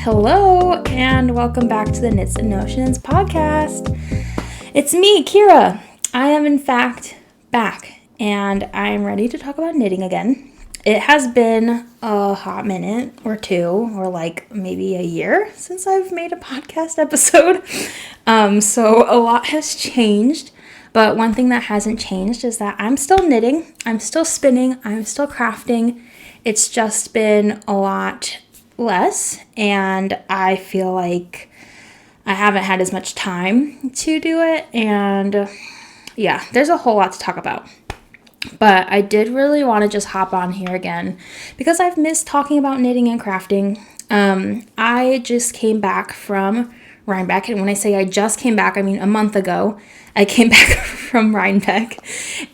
Hello, and welcome back to the Knits and Notions podcast. It's me, Kira. I am in fact back, and I'm ready to talk about knitting again. It has been a hot minute or two, or like maybe a year since I've made a podcast episode. So a lot has changed, but one thing that hasn't changed is that I'm still knitting, I'm still spinning, I'm still crafting. It's just been a lot less, and I feel like I haven't had as much time to do it, and yeah, there's a whole lot to talk about. But I did really want to just hop on here again because I've missed talking about knitting and crafting. I just came back from Rhinebeck, and when I say I just came back, I mean a month ago. I came back from Rhinebeck,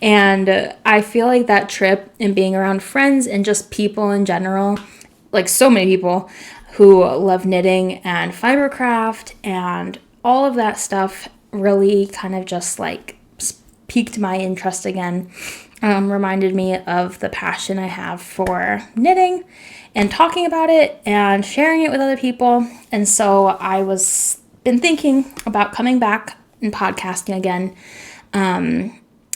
and I feel like that trip and being around friends and just people in general, like so many people who love knitting and fibercraft and all of that stuff, really kind of just like piqued my interest again. Reminded me of the passion I have for knitting and talking about it and sharing it with other people. And so I was been thinking about coming back and podcasting again.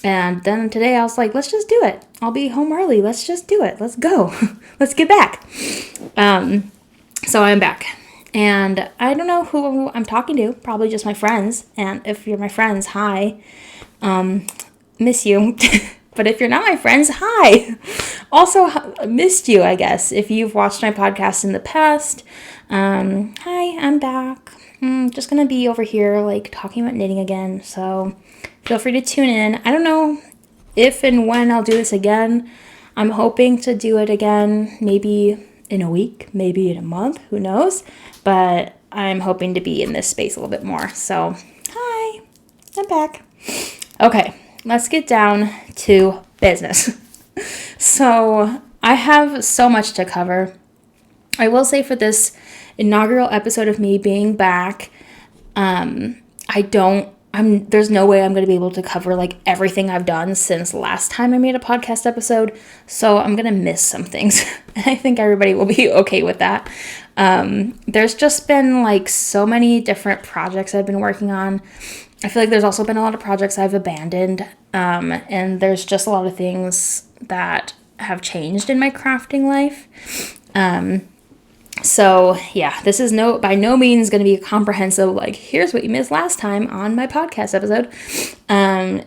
And then today I was like, let's just do it. I'll be home early. Let's just do it. Let's go. Let's get back. So I'm back. And I don't know who I'm talking to. Probably just my friends. And if you're my friends, hi. Miss you. But if you're not my friends, hi. Also, missed you, I guess. If you've watched my podcast in the past, hi, I'm back. Just going to be over here, like, talking about knitting again. So feel free to tune in. I don't know if and when I'll do this again. I'm hoping to do it again, maybe in a week, maybe in a month, who knows? But I'm hoping to be in this space a little bit more. So, hi, I'm back. Okay, let's get down to business. So, I have so much to cover. I will say for this inaugural episode of me being back, there's no way I'm going to be able to cover like everything I've done since last time I made a podcast episode. So I'm going to miss some things. And I think everybody will be okay with that. There's just been like so many different projects I've been working on. I feel like there's also been a lot of projects I've abandoned. And there's just a lot of things that have changed in my crafting life. So yeah, this is by no means going to be a comprehensive, like, here's what you missed last time on my podcast episode.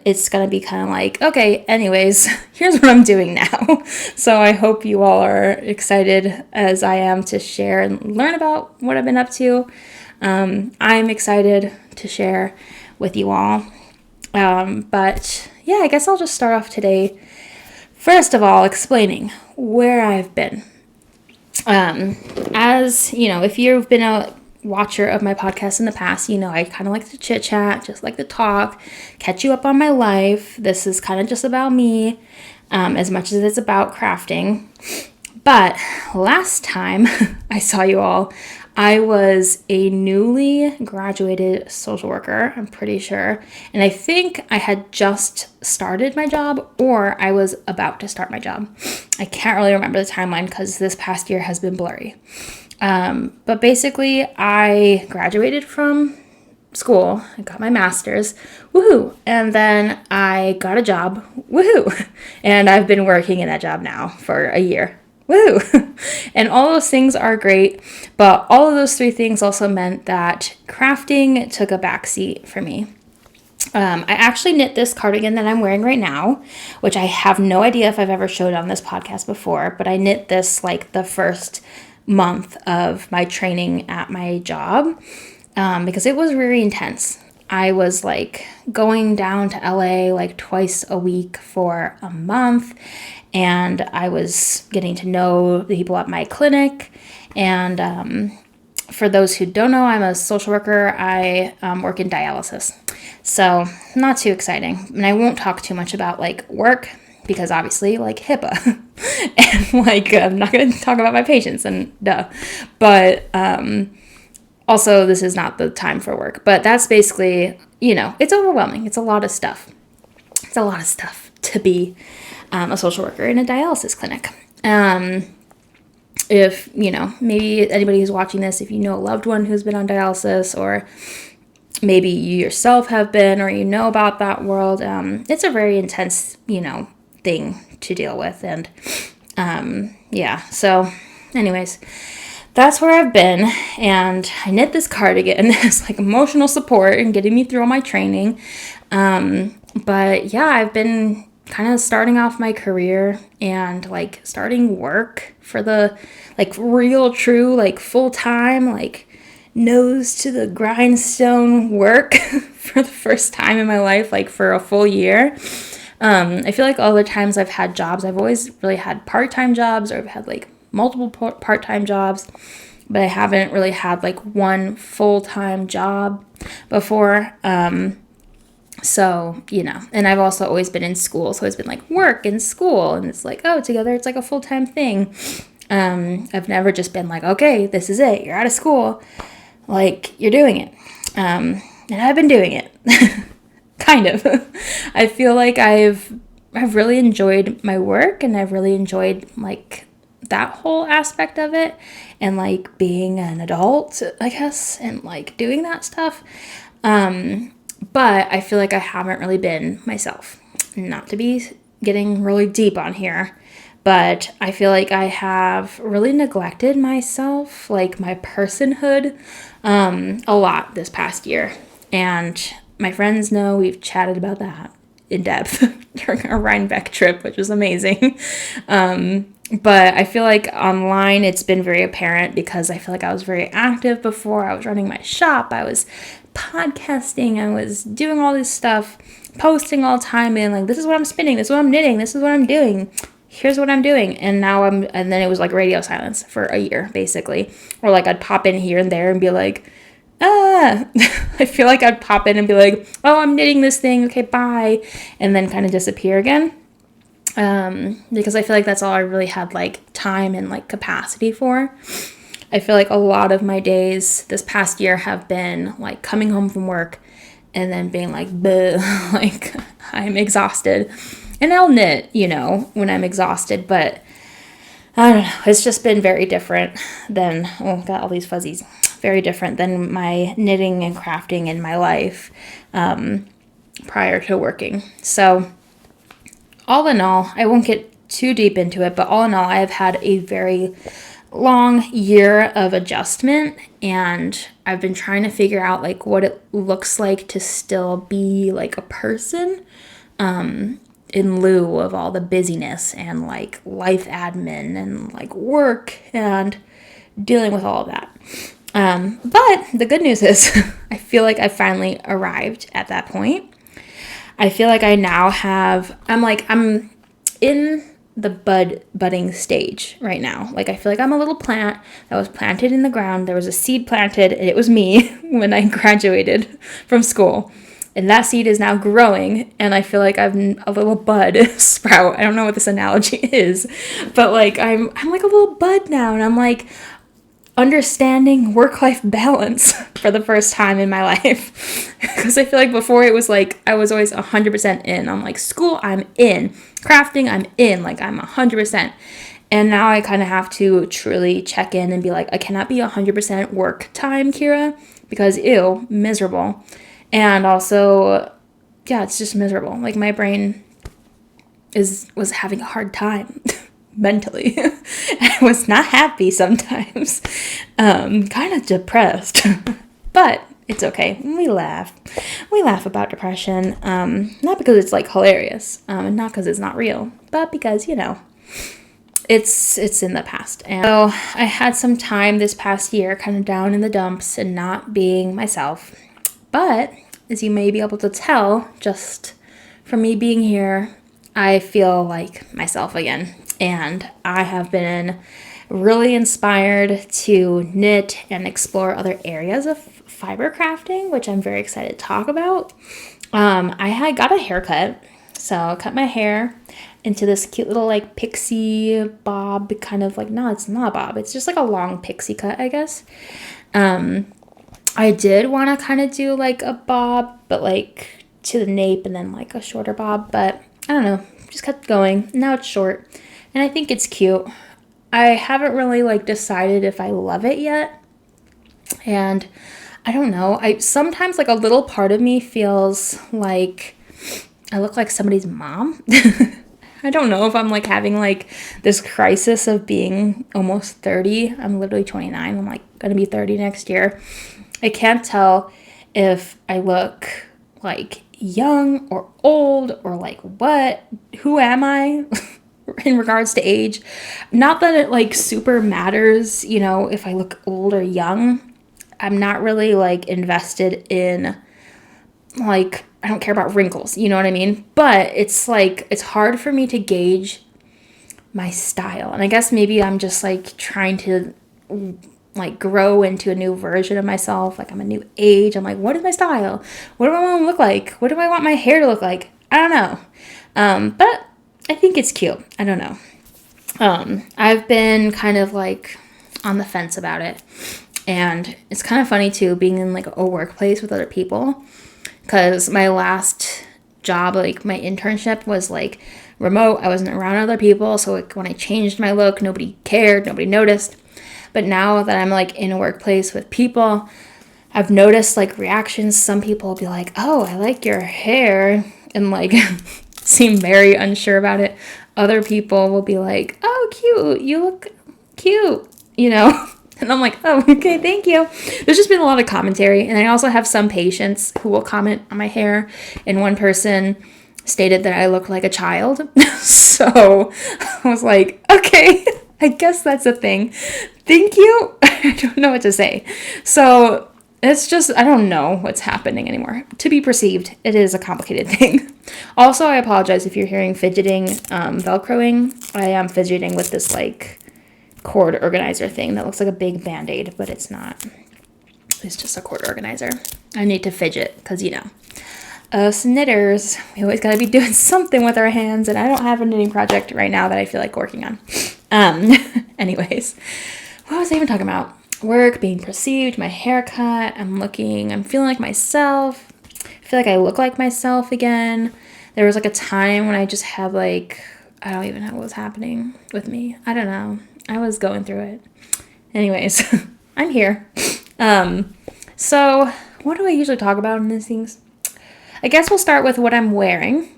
It's going to be kind of like, okay, anyways, here's what I'm doing now. So I hope you all are excited as I am to share and learn about what I've been up to. I'm excited to share with you all. But yeah, I guess I'll just start off today, first of all, explaining where I've been. As you know, if you've been a watcher of my podcast in the past, you know I kind of like to chit chat, just like to talk, catch you up on my life. This is kind of just about me, as much as it's about crafting. But last time I saw you all, I was a newly graduated social worker, I'm pretty sure. And I think I had just started my job, or I was about to start my job. I can't really remember the timeline because this past year has been blurry. But basically, I graduated from school. I got my master's. Woohoo! And then I got a job. Woohoo! And I've been working in that job now for a year. Woo! And all those things are great, but all of those three things also meant that crafting took a backseat for me. I actually knit this cardigan that I'm wearing right now, which I have no idea if I've ever showed on this podcast before, but I knit this like the first month of my training at my job, because it was really intense. I was like going down to LA like twice a week for a month, and I was getting to know the people at my clinic. And for those who don't know, I'm a social worker. I work in dialysis, so not too exciting. And I won't talk too much about like work because obviously like HIPAA, and like I'm not going to talk about my patients and duh. But also this is not the time for work. But that's basically, you know, it's overwhelming. It's a lot of stuff. It's a lot of stuff to be a social worker in a dialysis clinic. if, maybe anybody who's watching this, if you know a loved one who's been on dialysis, or maybe you yourself have been, or about that world, it's a very intense, thing to deal with. And so anyways, that's where I've been. And I knit this cardigan as like emotional support and getting me through all my training. But yeah, I've been kind of starting off my career and like starting work for the like real true like full-time like nose to the grindstone work for the first time in my life, like for a full year. I feel like all the times I've had jobs, I've always really had part-time jobs, or I've had like multiple part-time jobs, but I haven't really had like one full-time job before. So, and I've also always been in school. So it's been like work and school, and it's like, oh, together it's like a full-time thing. I've never just been like, okay, this is it. You're out of school. Like, you're doing it. And I've been doing it. Kind of. I feel like I've really enjoyed my work, and I've really enjoyed like that whole aspect of it, and like being an adult, I guess, and like doing that stuff. But I feel like I haven't really been myself. Not to be getting really deep on here, but I feel like I have really neglected myself, like my personhood, a lot this past year. And my friends know, we've chatted about that in depth during our Rhinebeck trip, which was amazing. But I feel like online it's been very apparent, because I feel like I was very active before. I was running my shop, I was podcasting, I was doing all this stuff, posting all the time, and like, this is what I'm spinning, this is what I'm knitting, this is what I'm doing, here's what I'm doing. And now and then it was like radio silence for a year, basically. Or like I'd pop in here and there and be like, I feel like I'd pop in and be like, oh, I'm knitting this thing, okay, bye, and then kind of disappear again. Because I feel like that's all I really had like time and like capacity for. I feel like a lot of my days this past year have been like coming home from work and then being like, bleh, like I'm exhausted. And I'll knit, when I'm exhausted, but I don't know. It's just been very different than, got all these fuzzies, very different than my knitting and crafting in my life prior to working. So all in all, I won't get too deep into it, but all in all, I have had a very long year of adjustment, and I've been trying to figure out like what it looks like to still be like a person in lieu of all the busyness and like life admin and like work and dealing with all of that. But the good news is I feel like I finally arrived at that point. I feel like I now I'm in the budding stage right now. Like, I feel like I'm a little plant that was planted in the ground. There was a seed planted, and it was me when I graduated from school. And that seed is now growing, and I feel like I'm a little bud sprout. I don't know what this analogy is, but like I'm like a little bud now, and I'm like understanding work-life balance for the first time in my life. Because I feel like before it was like I was always 100% in. I'm like, school, I'm in. Crafting, I'm in. Like, I'm 100%. And now I kind of have to truly check in and be like, I cannot be 100% work time, Kira, because ew, miserable. And also, yeah, it's just miserable. Like, my brain was having a hard time mentally. I was not happy sometimes. Kind of depressed. But it's okay. We laugh. We laugh about depression. Not because it's like hilarious. And not because it's not real. But because, it's in the past. And so I had some time this past year kind of down in the dumps and not being myself. But as you may be able to tell, just from me being here, I feel like myself again. And I have been really inspired to knit and explore other areas of fiber crafting, which I'm very excited to talk about. I had got a haircut, so I cut my hair into this cute little like pixie bob, kind of like, no, it's not a bob. It's just like a long pixie cut, I guess. I did want to kind of do like a bob, but like to the nape, and then like a shorter bob, but I don't know, just kept going. Now it's short. And I think it's cute. I haven't really like decided if I love it yet. And I don't know. I sometimes like a little part of me feels like I look like somebody's mom. I don't know if I'm like having like this crisis of being almost 30. I'm literally 29. I'm like going to be 30 next year. I can't tell if I look like young or old or like what. Who am I in regards to age? Not that it like super matters, you know, if I look old or young. I'm not really like invested in like, I don't care about wrinkles, you know what I mean? But it's like, it's hard for me to gauge my style. And I guess maybe I'm just like trying to like grow into a new version of myself. Like I'm a new age. I'm like, what is my style? What do I want to look like? What do I want my hair to look like? I don't know. But I think it's cute. I don't know. I've been kind of like on the fence about it. And it's kind of funny too, being in like a workplace with other people. Because my last job, like my internship was like remote. I wasn't around other people. So like when I changed my look, nobody cared, nobody noticed. But now that I'm like in a workplace with people, I've noticed like reactions. Some people will be like, oh, I like your hair, and like seem very unsure about it. Other people will be like, oh, cute, you look cute, you know? And I'm like, oh, okay, thank you. There's just been a lot of commentary. And I also have some patients who will comment on my hair. And one person stated that I look like a child. So I was like, okay, I guess that's a thing. Thank you. I don't know what to say. So it's just, I don't know what's happening anymore. To be perceived, it is a complicated thing. Also, I apologize if you're hearing fidgeting, Velcroing. I am fidgeting with this like cord organizer thing that looks like a big band-aid, but it's not. It's just a cord organizer. I need to fidget because, you know, us knitters, we always got to be doing something with our hands, and I don't have a knitting project right now that I feel like working on. Anyways, what was I even talking about? Work, being perceived, my haircut, I'm feeling like myself. I feel like I look like myself again. There was like a time when I just had like, I don't even know what was happening with me. I don't know. I was going through it. Anyways, I'm here. So what do I usually talk about in these things? I guess we'll start with what I'm wearing.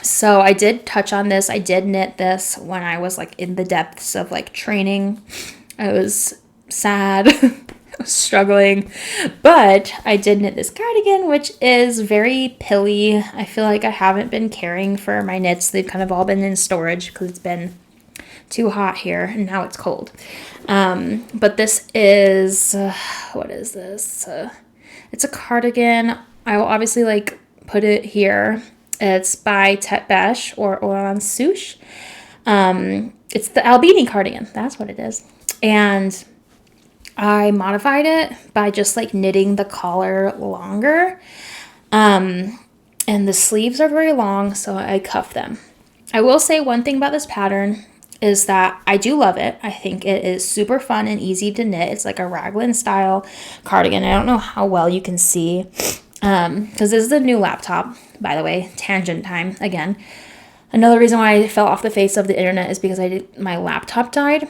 So I did touch on this. I did knit this when I was like in the depths of like training. I was sad. I was struggling. But I did knit this cardigan, which is very pilly. I feel like I haven't been caring for my knits. They've kind of all been in storage because it's been too hot here and now it's cold. But this is, what is this? It's a cardigan. I will obviously like put it here. It's by Tete Beche or Orlane Sucche. It's the Albini cardigan. That's what it is. And I modified it by just like knitting the collar longer. And the sleeves are very long, so I cuff them. I will say one thing about this pattern is that I do love it. I think it is super fun and easy to knit. It's like a raglan style cardigan. I don't know how well you can see because this is a new laptop, by the way. Tangent time again. Another reason why I fell off the face of the internet is because my laptop died.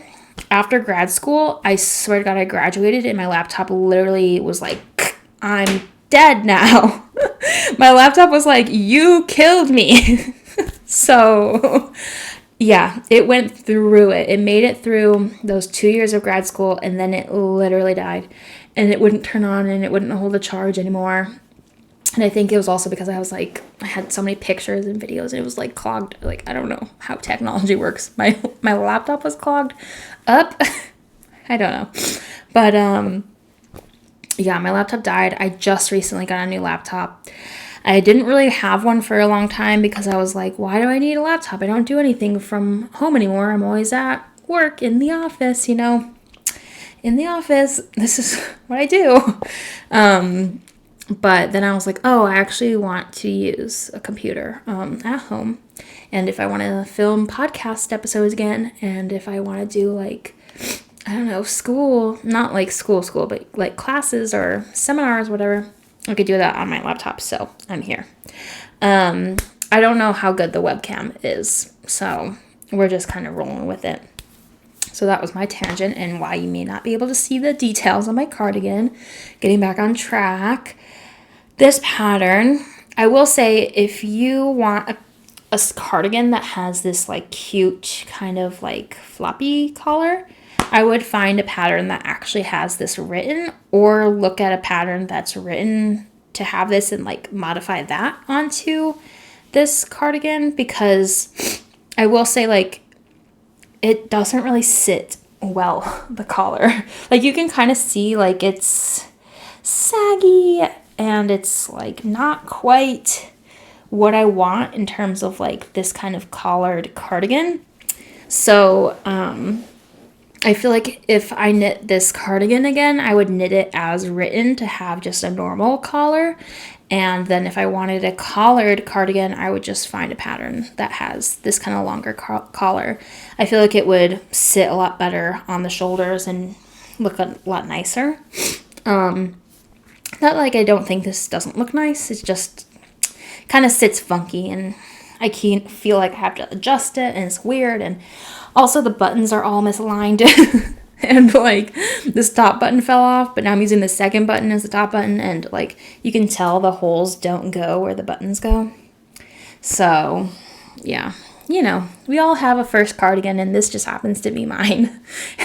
After grad school, I swear to God, I graduated and my laptop literally was like, I'm dead now. My laptop was like, you killed me. So yeah, it went through it. It made it through those 2 years of grad school, and then it literally died. And it wouldn't turn on, and it wouldn't hold a charge anymore. And I think it was also because I had so many pictures and videos, and it was like clogged. Like, I don't know how technology works. My laptop was clogged up. I don't know. But yeah, my laptop died. I just recently got a new laptop. I didn't really have one for a long time because I was like, why do I need a laptop? I don't do anything from home anymore. I'm always at work in the office, you know. In the office, this is what I do. But then I was like, oh, I actually want to use a computer at home. And if I want to film podcast episodes again, and if I want to do like, I don't know, school, not like school, but like classes or seminars, whatever, I could do that on my laptop. So I'm here. I don't know how good the webcam is, so we're just kind of rolling with it. So that was my tangent and why you may not be able to see the details on my cardigan. Getting back on track. This pattern, I will say, if you want a cardigan that has this like cute kind of like floppy collar, I would find a pattern that actually has this written, or look at a pattern that's written to have this and like modify that onto this cardigan, because I will say like it doesn't really sit well, the collar. Like you can kind of see like it's saggy and it's like not quite what I want in terms of like this kind of collared cardigan. So I feel like if I knit this cardigan again, I would knit it as written to have just a normal collar. And then if I wanted a collared cardigan, I would just find a pattern that has this kind of longer collar. I feel like it would sit a lot better on the shoulders and look a lot nicer. Not like I don't think this doesn't look nice. It's just kind of sits funky and I can't feel like I have to adjust it and it's weird. And also the buttons are all misaligned and like this top button fell off, but now I'm using the second button as the top button and like you can tell the holes don't go where the buttons go. So yeah, you know, we all have a first cardigan and this just happens to be mine.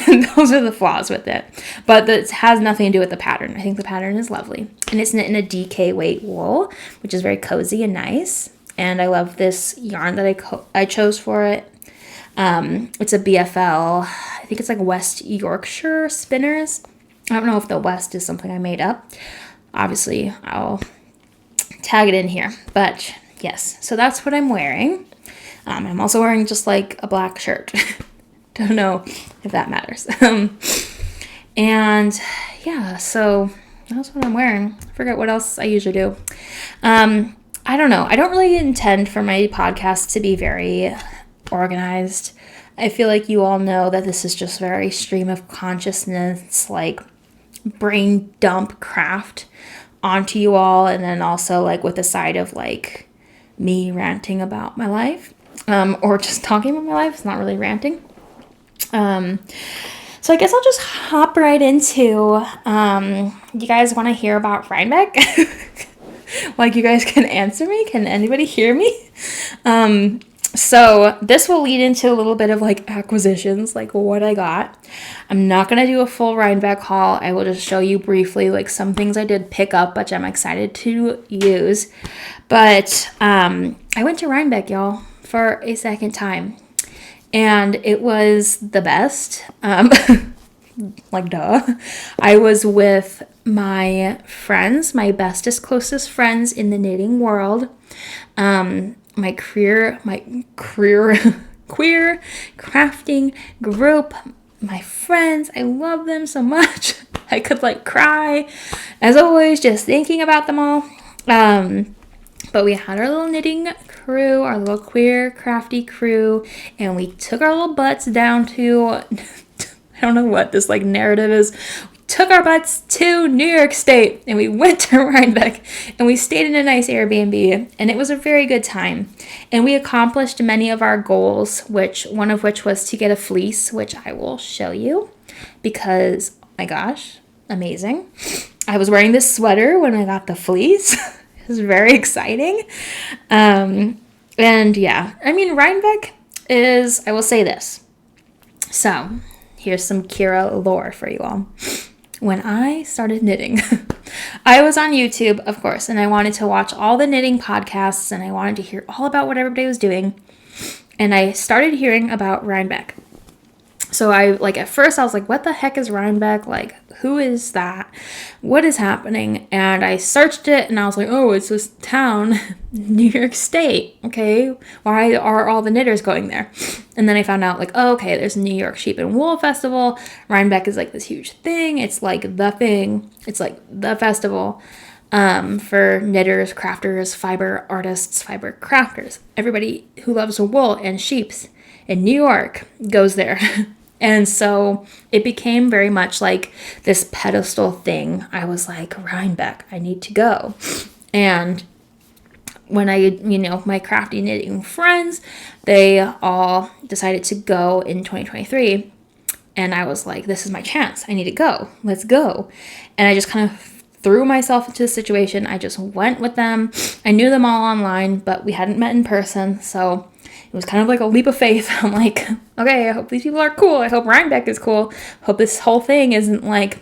And those are the flaws with it. But it has nothing to do with the pattern. I think the pattern is lovely. And it's knit in a DK weight wool, which is very cozy and nice. And I love this yarn that I chose for it. It's a BFL, I think it's like West Yorkshire Spinners. I don't know if the West is something I made up. Obviously, I'll tag it in here. But yes, so that's what I'm wearing. I'm also wearing just like a black shirt. Don't know if that matters. And yeah, so that's what I'm wearing. I forget what else I usually do. I don't know. I don't really intend for my podcast to be very organized. I feel like you all know that this is just very stream of consciousness, like brain dump craft onto you all, and then also like with a side of like me ranting about my life, or just talking about my life. It's not really ranting. So I guess I'll just hop right into, you guys want to hear about Rhinebeck? Like you guys can answer me? Can anybody hear me? So this will lead into a little bit of like acquisitions, like what I got. I'm not going to do a full Rhinebeck haul. I will just show you briefly like some things I did pick up, which I'm excited to use. But I went to Rhinebeck, y'all, for a second time. And it was the best. Like, duh. I was with my friends, my bestest, closest friends in the knitting world. My queer crafting group, my friends. I love them so much. I could like cry, as always, just thinking about them all. But we had our little knitting crew, our little queer crafty crew, and we took our little butts down to, I don't know what this like narrative is. We took our butts to New York State and we went to Rhinebeck and we stayed in a nice Airbnb and it was a very good time. And we accomplished many of our goals, one of which was to get a fleece, which I will show you because, oh my gosh, amazing. I was wearing this sweater when I got the fleece. It was very exciting. And yeah, I mean, Rhinebeck is, I will say this. So here's some Kira lore for you all. When I started knitting, I was on YouTube, of course, and I wanted to watch all the knitting podcasts and I wanted to hear all about what everybody was doing. And I started hearing about Rhinebeck. So at first I was like, what the heck is Rhinebeck? Like, who is that? What is happening? And I searched it and I was like, oh, it's this town, New York State. Okay. Why are all the knitters going there? And then I found out like, oh, okay, there's a New York Sheep and Wool Festival. Rhinebeck is like this huge thing. It's like the thing. It's like the festival for knitters, crafters, fiber artists, fiber crafters. Everybody who loves wool and sheeps in New York goes there. And so it became very much like this pedestal thing. I was like, Rhinebeck, I need to go. And when my crafty knitting friends, they all decided to go in 2023. And I was like, this is my chance. I need to go. Let's go. And I just kind of threw myself into the situation. I just went with them. I knew them all online, but we hadn't met in person. So it was kind of like a leap of faith. I'm like, okay, I hope these people are cool. I hope Rhinebeck is cool. Hope this whole thing isn't like,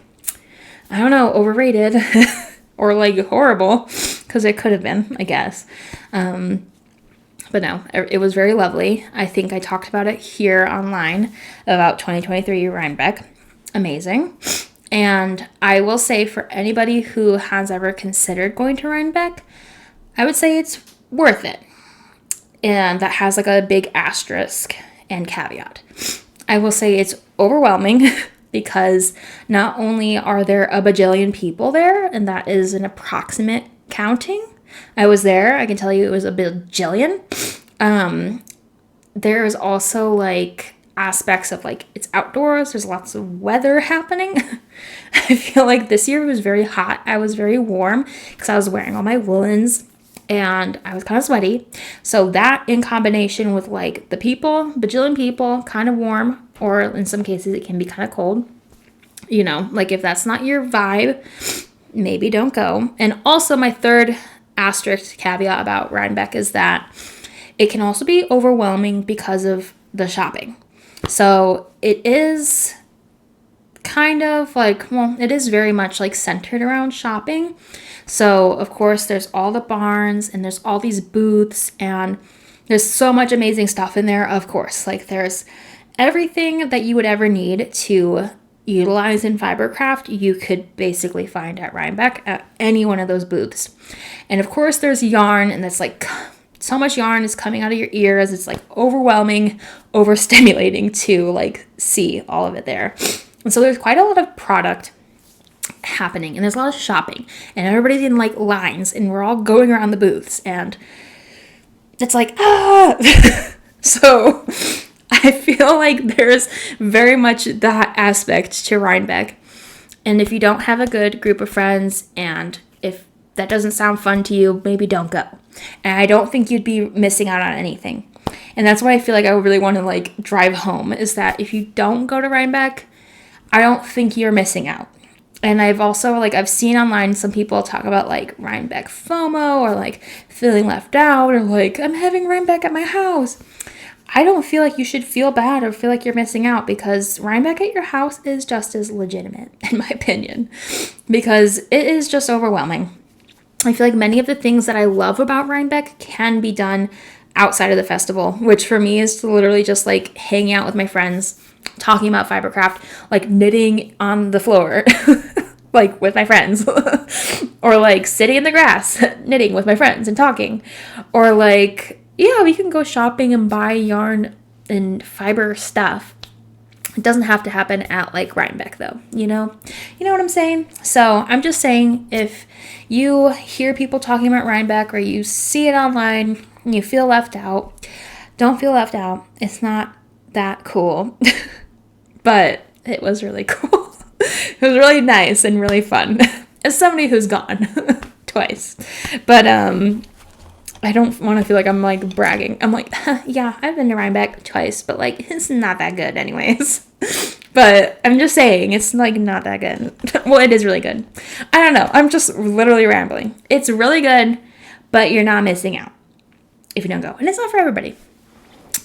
I don't know, overrated or like horrible, because it could have been, I guess. But no, it was very lovely. I think I talked about it here online about 2023 Rhinebeck. Amazing. And I will say, for anybody who has ever considered going to Rhinebeck, I would say it's worth it. And that has like a big asterisk and caveat. I will say it's overwhelming because not only are there a bajillion people there, and that is an approximate counting. I was there. I can tell you it was a bajillion. There is also like aspects of like it's outdoors. There's lots of weather happening. I feel like this year it was very hot. I was very warm because I was wearing all my woolens and I was kind of sweaty. So that in combination with like the people, bajillion people, kind of warm, or in some cases it can be kind of cold. You know, like if that's not your vibe, maybe don't go. And also my third asterisk caveat about Rhinebeck is that it can also be overwhelming because of the shopping. So it is kind of like, well, it is very much like centered around shopping. So of course there's all the barns and there's all these booths and there's so much amazing stuff in there. Of course, like there's everything that you would ever need to utilize in fibercraft, you could basically find at Rhinebeck at any one of those booths. And of course there's yarn, and that's like so much yarn is coming out of your ears. It's like overwhelming, overstimulating to like see all of it there. And so there's quite a lot of product happening, and there's a lot of shopping, and everybody's in like lines, and we're all going around the booths, and it's like, So I feel like there's very much that aspect to Rhinebeck. And if you don't have a good group of friends, and if that doesn't sound fun to you, maybe don't go. And I don't think you'd be missing out on anything. And that's why I feel like I really want to like drive home, is that if you don't go to Rhinebeck, I don't think you're missing out. And I've also I've seen online some people talk about like Rhinebeck FOMO, or like feeling left out, or like I'm having Rhinebeck at my house. I don't feel like you should feel bad or feel like you're missing out, because Rhinebeck at your house is just as legitimate, in my opinion, because it is just overwhelming. I feel like many of the things that I love about Rhinebeck can be done outside of the festival, which for me is to literally just like hanging out with my friends, talking about fibercraft, like knitting on the floor, like with my friends, or like sitting in the grass, knitting with my friends and talking, or like, yeah, we can go shopping and buy yarn and fiber stuff. It doesn't have to happen at like Rhinebeck though, you know what I'm saying? So I'm just saying, if you hear people talking about Rhinebeck or you see it online and you feel left out, don't feel left out. It's not that cool, but it was really cool. It was really nice and really fun as somebody who's gone twice, but I don't want to feel like I'm like bragging. I'm like, yeah, I've been to Rhinebeck twice, but like it's not that good anyways. But I'm just saying, it's like not that good. Well, it is really good. I don't know. I'm just literally rambling. It's really good, but you're not missing out if you don't go. And it's not for everybody.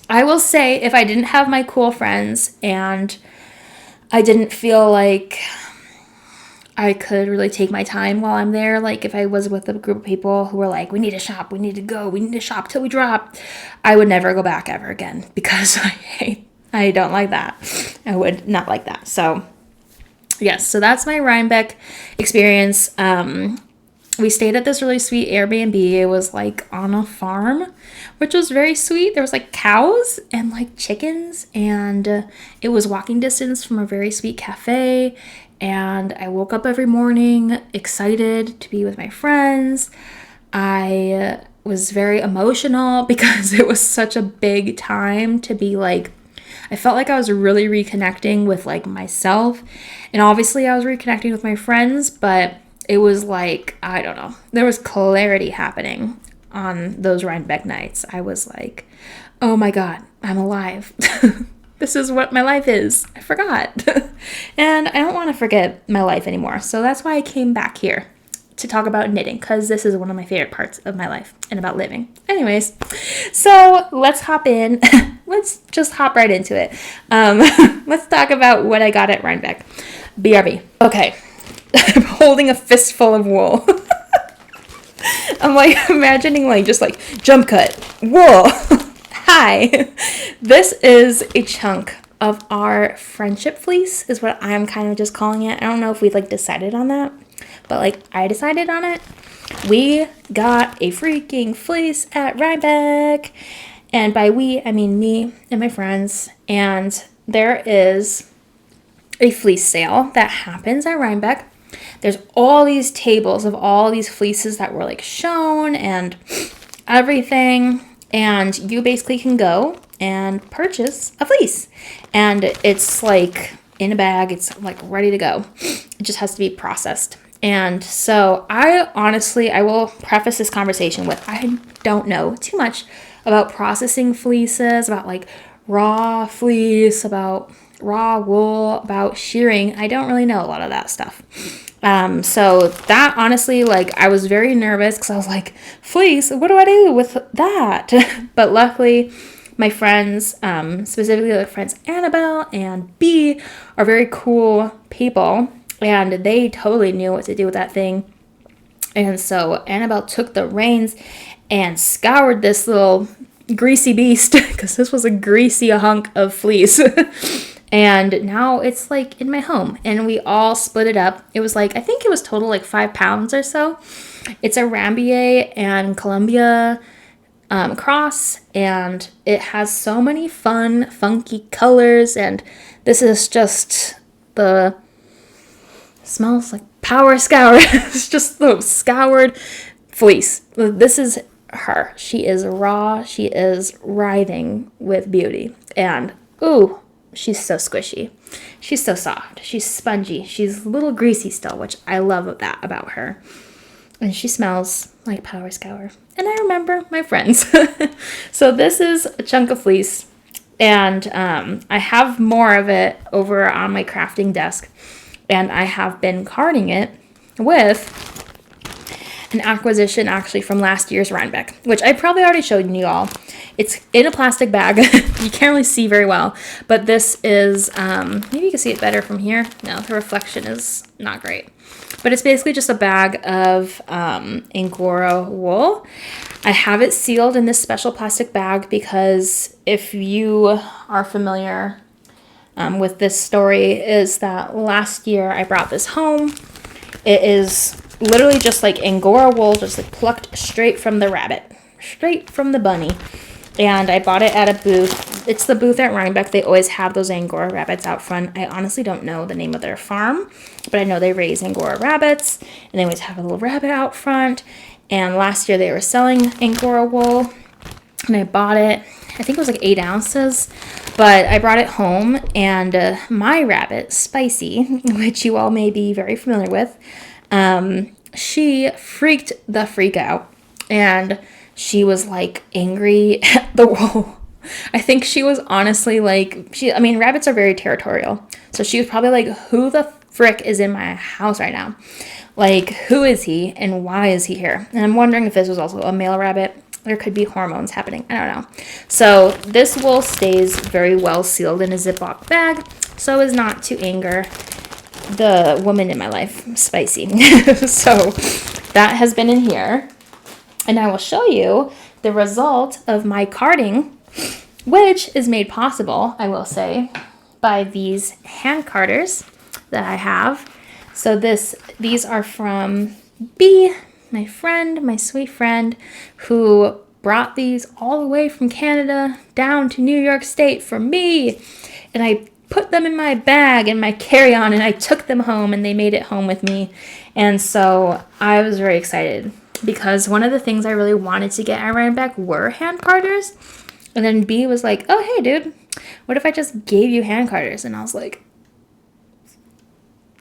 I will say, if I didn't have my cool friends and I didn't feel like I could really take my time while I'm there, like if I was with a group of people who were like, we need to shop, we need to go, we need to shop till we drop, I would never go back ever again, because I don't like that. I would not like that. So yes, so that's my Rhinebeck experience. We stayed at this really sweet Airbnb. It was like on a farm, which was very sweet. There was like cows and like chickens, and it was walking distance from a very sweet cafe. And I woke up every morning excited to be with my friends. I was very emotional because it was such a big time to be like, I felt like I was really reconnecting with like myself. And obviously I was reconnecting with my friends, but it was like, I don't know, there was clarity happening on those Rhinebeck nights. I was like, oh my God, I'm alive. This is what my life is. I forgot. And I don't want to forget my life anymore. So that's why I came back here to talk about knitting, because this is one of my favorite parts of my life and about living. Anyways, so let's hop in. Let's just hop right into it. Let's talk about what I got at Rhinebeck. BRB. Okay. I'm holding a fistful of wool. I'm like imagining like just like jump cut wool. Hi. This is a chunk of our friendship fleece is what I'm kind of just calling it. I don't know if we like decided on that, but like I decided on it. We got a freaking fleece at Rhinebeck. And by we, I mean me and my friends. And there is a fleece sale that happens at Rhinebeck. There's all these tables of all these fleeces that were like shown and everything. And you basically can go and purchase a fleece. And it's like in a bag. It's like ready to go. It just has to be processed. And so I will preface this conversation with, I don't know too much about processing fleeces, about like raw fleece, about raw wool, about shearing. I don't really know a lot of that stuff. So that honestly, like I was very nervous because I was like, fleece, what do I do with that? But luckily my friends, specifically like friends Annabelle and B, are very cool people, and they totally knew what to do with that thing. And so Annabelle took the reins and scoured this little greasy beast, because this was a greasy hunk of fleece. And now it's like in my home, and we all split it up. It was like, I think it was total like 5 pounds or so. It's a Rhinebeck and Columbia cross, and it has so many fun, funky colors. And this is just smells like power scour. It's just the scoured fleece. This is her. She is raw. She is writhing with beauty. And ooh, she's so squishy. She's so soft. She's spongy. She's a little greasy still, which I love that about her. And she smells like power scour. And I remember my friends. So this is a chunk of fleece. And I have more of it over on my crafting desk. And I have been carding it with an acquisition actually from last year's Rhinebeck, which I probably already showed you all. It's in a plastic bag. You can't really see very well, but this is, maybe you can see it better from here. No, the reflection is not great. But it's basically just a bag of Angora wool. I have it sealed in this special plastic bag because if you are familiar with this story, is that last year I brought this home. It is literally just like Angora wool, just like plucked straight from the rabbit, straight from the bunny. And I bought it at a booth. It's the booth at Rhinebeck. They always have those Angora rabbits out front. I honestly don't know the name of their farm, but I know they raise Angora rabbits, and they always have a little rabbit out front. And last year they were selling Angora wool, and I bought it. I think it was like 8 ounces, but I brought it home, and my rabbit, Spicy, which you all may be very familiar with, she freaked the freak out, and she was like angry at the wool. I think she was honestly like, rabbits are very territorial. So she was probably like, who the frick is in my house right now? Like, who is he and why is he here? And I'm wondering if this was also a male rabbit. There could be hormones happening. I don't know. So this wool stays very well sealed in a Ziploc bag so as not to anger the woman in my life, Spicy. So that has been in here. And I will show you the result of my carding, which is made possible, I will say, by these hand carders that I have. So these are from B, my friend, my sweet friend, who brought these all the way from Canada down to New York State for me. And I put them in my bag and my carry-on, and I took them home, and they made it home with me. And so I was very excited because one of the things I really wanted to get at Rhinebeck were hand carders. And then B was like, oh, hey, dude, what if I just gave you hand carders? And I was like,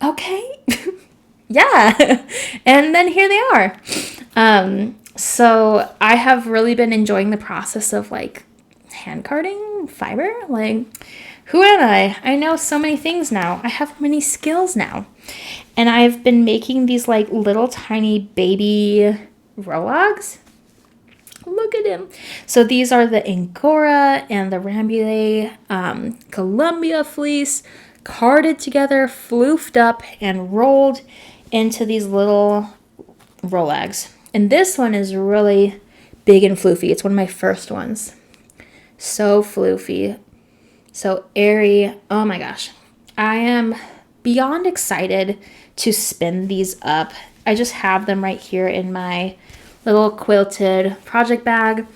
okay, yeah. And then here they are. So I have really been enjoying the process of like hand carding fiber. Like, who am I? I know so many things now. I have many skills now. And I've been making these like little tiny baby rologs. Look at him. So these are the Angora and the Rambouillet Columbia fleece, carded together, floofed up, and rolled into these little rolags. And this one is really big and floofy. It's one of my first ones. So floofy. So airy. Oh my gosh. I am beyond excited to spin these up. I just have them right here in my little quilted project bag,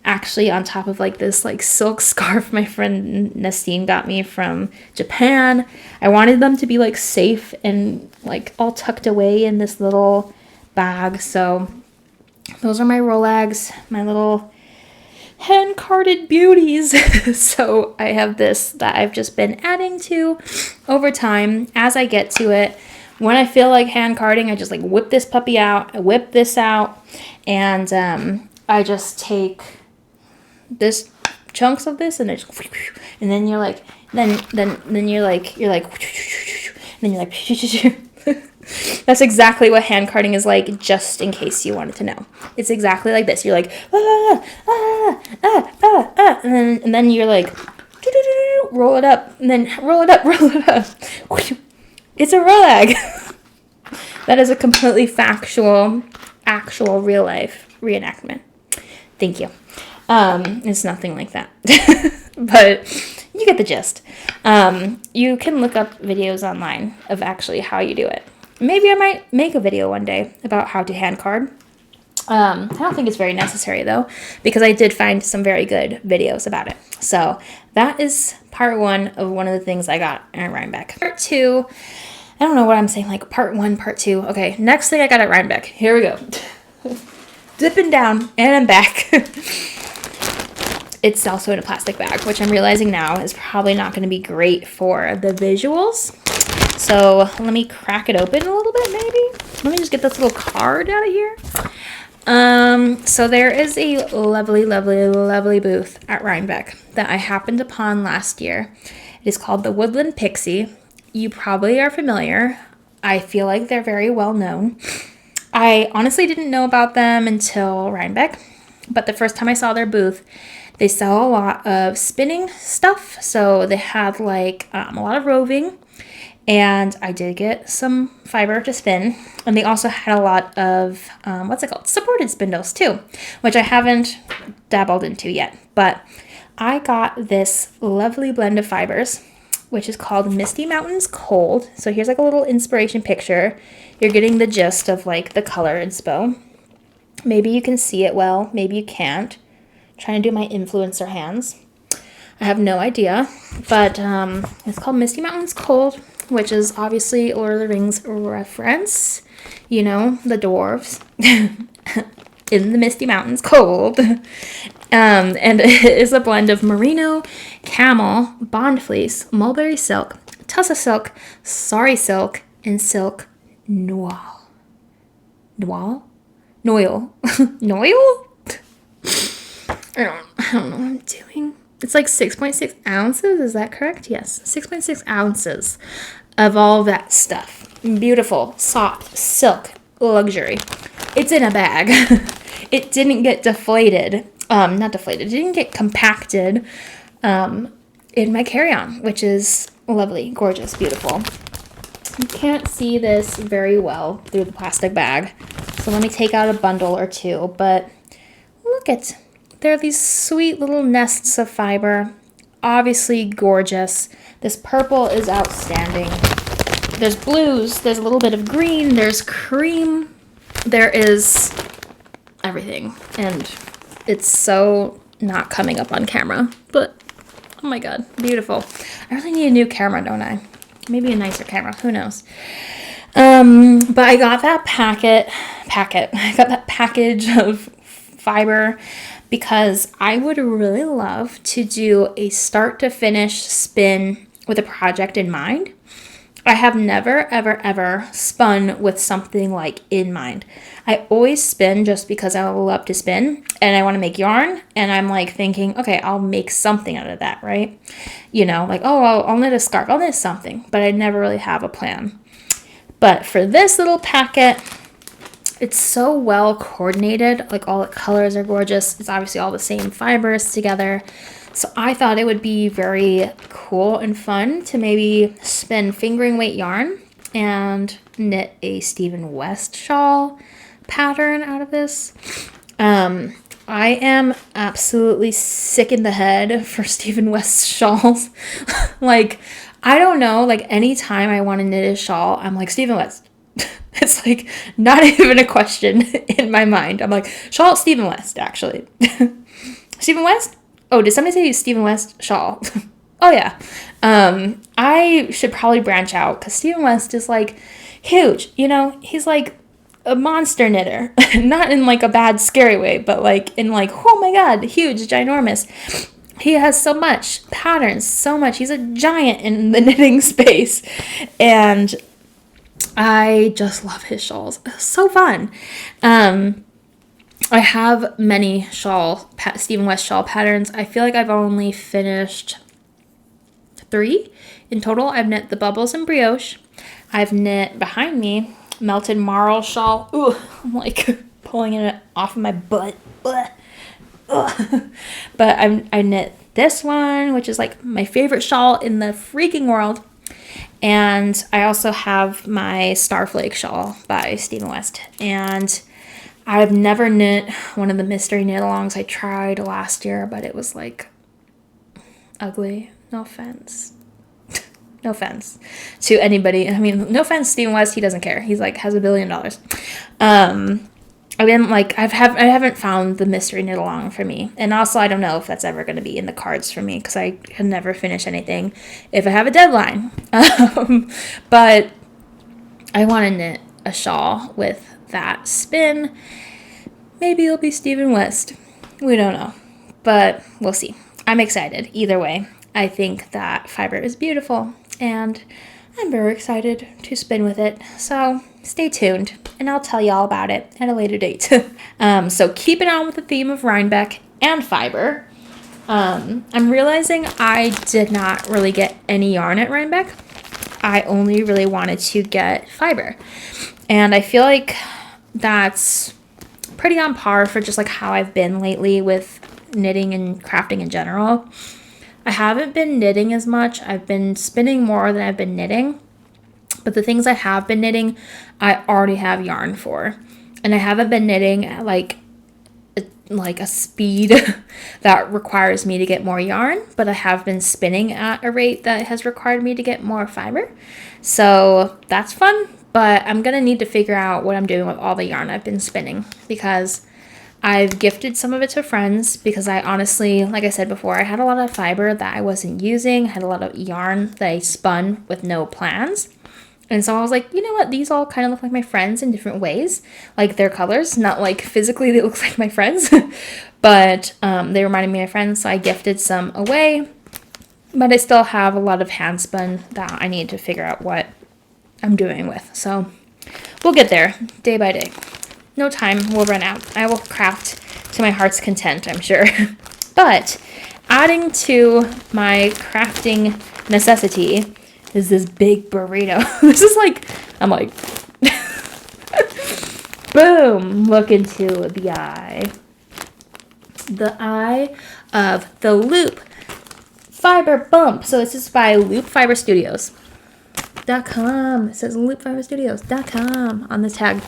actually on top of like this like silk scarf my friend Nastine got me from Japan. I wanted them to be like safe and like all tucked away in this little bag. So those are my rolags, my little hand carded beauties. So I have this that I've just been adding to over time as I get to it. When I feel like hand carding, I just like whip this puppy out, I whip this out, and I just take this chunks of this and I just, and then you're like, then you're like, and then you're like, that's exactly what hand carding is like, just in case you wanted to know. It's exactly like this. You're like, and then you're like, roll it up, and then roll it up. It's a rolag. That is a completely factual, actual real life reenactment. Thank you. It's nothing like that. But you get the gist. You can look up videos online of actually how you do it. Maybe I might make a video one day about how to hand card. I don't think it's very necessary though, because I did find some very good videos about it. So that is part one of one of the things I got at Rhinebeck. Part two, I don't know what I'm saying, like part one, part two. Okay, next thing I got at Rhinebeck. Here we go. Dipping down, and I'm back. It's also in a plastic bag, which I'm realizing now is probably not going to be great for the visuals. So let me crack it open a little bit, maybe. Let me just get this little card out of here. So there is a lovely, lovely, lovely booth at Rhinebeck that I happened upon last year. It is called the Woodland Pixie. You probably are familiar. I feel like they're very well known. I honestly didn't know about them until Rhinebeck, but the first time I saw their booth, they sell a lot of spinning stuff. So they have like a lot of roving, and I did get some fiber to spin. And they also had a lot of, supported spindles too, which I haven't dabbled into yet. But I got this lovely blend of fibers, which is called Misty Mountains Cold. So here's like a little inspiration picture. You're getting the gist of like the color inspo. Maybe you can see it well, maybe you can't. I'm trying to do my influencer hands. I have no idea, but it's called Misty Mountains Cold, which is obviously Lord of the Rings reference. You know, the dwarves in the Misty Mountains Cold. And it is a blend of merino, camel, bond fleece, mulberry silk, tussa silk, sari silk, and silk noil. Noil? Noil? Noil? I don't know what I'm doing. It's like 6.6 ounces. Is that correct? Yes. 6.6 ounces of all that stuff. Beautiful, soft, silk, luxury. It's in a bag. It didn't get deflated. Not deflated. It didn't get compacted in my carry-on, which is lovely, gorgeous, beautiful. You can't see this very well through the plastic bag, so let me take out a bundle or two. But look at, there are these sweet little nests of fiber. Obviously gorgeous. This purple is outstanding. There's blues, there's a little bit of green, there's cream, there is everything. And it's so not coming up on camera, but oh my god, beautiful. I really need a new camera, don't I? Maybe a nicer camera, who knows? But I got that I got that package of fiber because I would really love to do a start to finish spin with a project in mind. I have never, ever, ever spun with something like in mind. I always spin just because I love to spin and I want to make yarn. And I'm like thinking, okay, I'll make something out of that, right? You know, like, oh, I'll knit a scarf, I'll knit something. But I never really have a plan. But for this little packet, it's so well coordinated. Like all the colors are gorgeous. It's obviously all the same fibers together. So I thought it would be very cool and fun to maybe spin fingering weight yarn and knit a Stephen West shawl pattern out of this. I am absolutely sick in the head for Stephen West shawls. Like, I don't know, like anytime I want to knit a shawl, I'm like, Stephen West. It's like not even a question in my mind. I'm like, shawl Stephen West, actually. Stephen West? Oh, did somebody say Stephen West shawl? Oh, yeah. I should probably branch out because Stephen West is like huge. You know, he's like a monster knitter. Not in like a bad, scary way, but like in like, oh my God, huge, ginormous. He has so much patterns, so much. He's a giant in the knitting space. And I just love his shawls. So fun. I have many Stephen West shawl patterns. I feel like I've only finished 3 in total. I've knit the Bubbles and Brioche. I've knit behind me Melted Marl shawl. Ooh, I'm like pulling it off of my butt. But I knit this one, which is like my favorite shawl in the freaking world. And I also have my Starflake shawl by Stephen West. And I've never knit one of the mystery knit-alongs. I tried last year, but it was like ugly. No offense. No offense to anybody. I mean, no offense, Stephen West. He doesn't care. He's like has $1 billion. I didn't like. I haven't found the mystery knit-along for me, and also I don't know if that's ever going to be in the cards for me because I can never finish anything if I have a deadline. But I want to knit a shawl with that spin. Maybe it'll be Stephen West. We don't know, but we'll see. I'm excited either way. I think that fiber is beautiful and I'm very excited to spin with it. So stay tuned and I'll tell you all about it at a later date. So keeping on with the theme of Rhinebeck and fiber, I'm realizing I did not really get any yarn at Rhinebeck. I only really wanted to get fiber. And I feel like that's pretty on par for just like how I've been lately with knitting and crafting in general. I haven't been knitting as much. I've been spinning more than I've been knitting. But the things I have been knitting, I already have yarn for. And I haven't been knitting at like a speed that requires me to get more yarn, but I have been spinning at a rate that has required me to get more fiber. So that's fun. But I'm going to need to figure out what I'm doing with all the yarn I've been spinning because I've gifted some of it to friends because I honestly, like I said before, I had a lot of fiber that I wasn't using, had a lot of yarn that I spun with no plans. And so I was like, you know what? These all kind of look like my friends in different ways, like their colors, not like physically they look like my friends, but they reminded me of friends. So I gifted some away, but I still have a lot of hand spun that I need to figure out what I'm doing with. So we'll get there day by day. No time will run out. I will craft to my heart's content, I'm sure. But adding to my crafting necessity is this big burrito. This is like, I'm like, boom, look into the eye. The eye of the Loop Fiber Bump. So this is by loopfiberstudios.com. It says loopfiberstudios.com on the tag.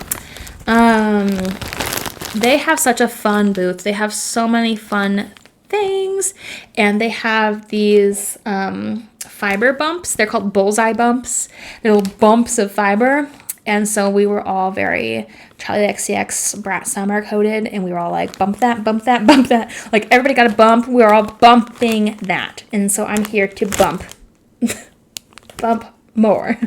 They have such a fun booth. They have so many fun things, and they have these fiber bumps. They're called bullseye bumps. They're little bumps of fiber. And so we were all very Charlie XCX Brat Summer coded, and we were all like, bump that, bump that, bump that. Like, everybody got a bump. We were all bumping that. And so I'm here to bump more.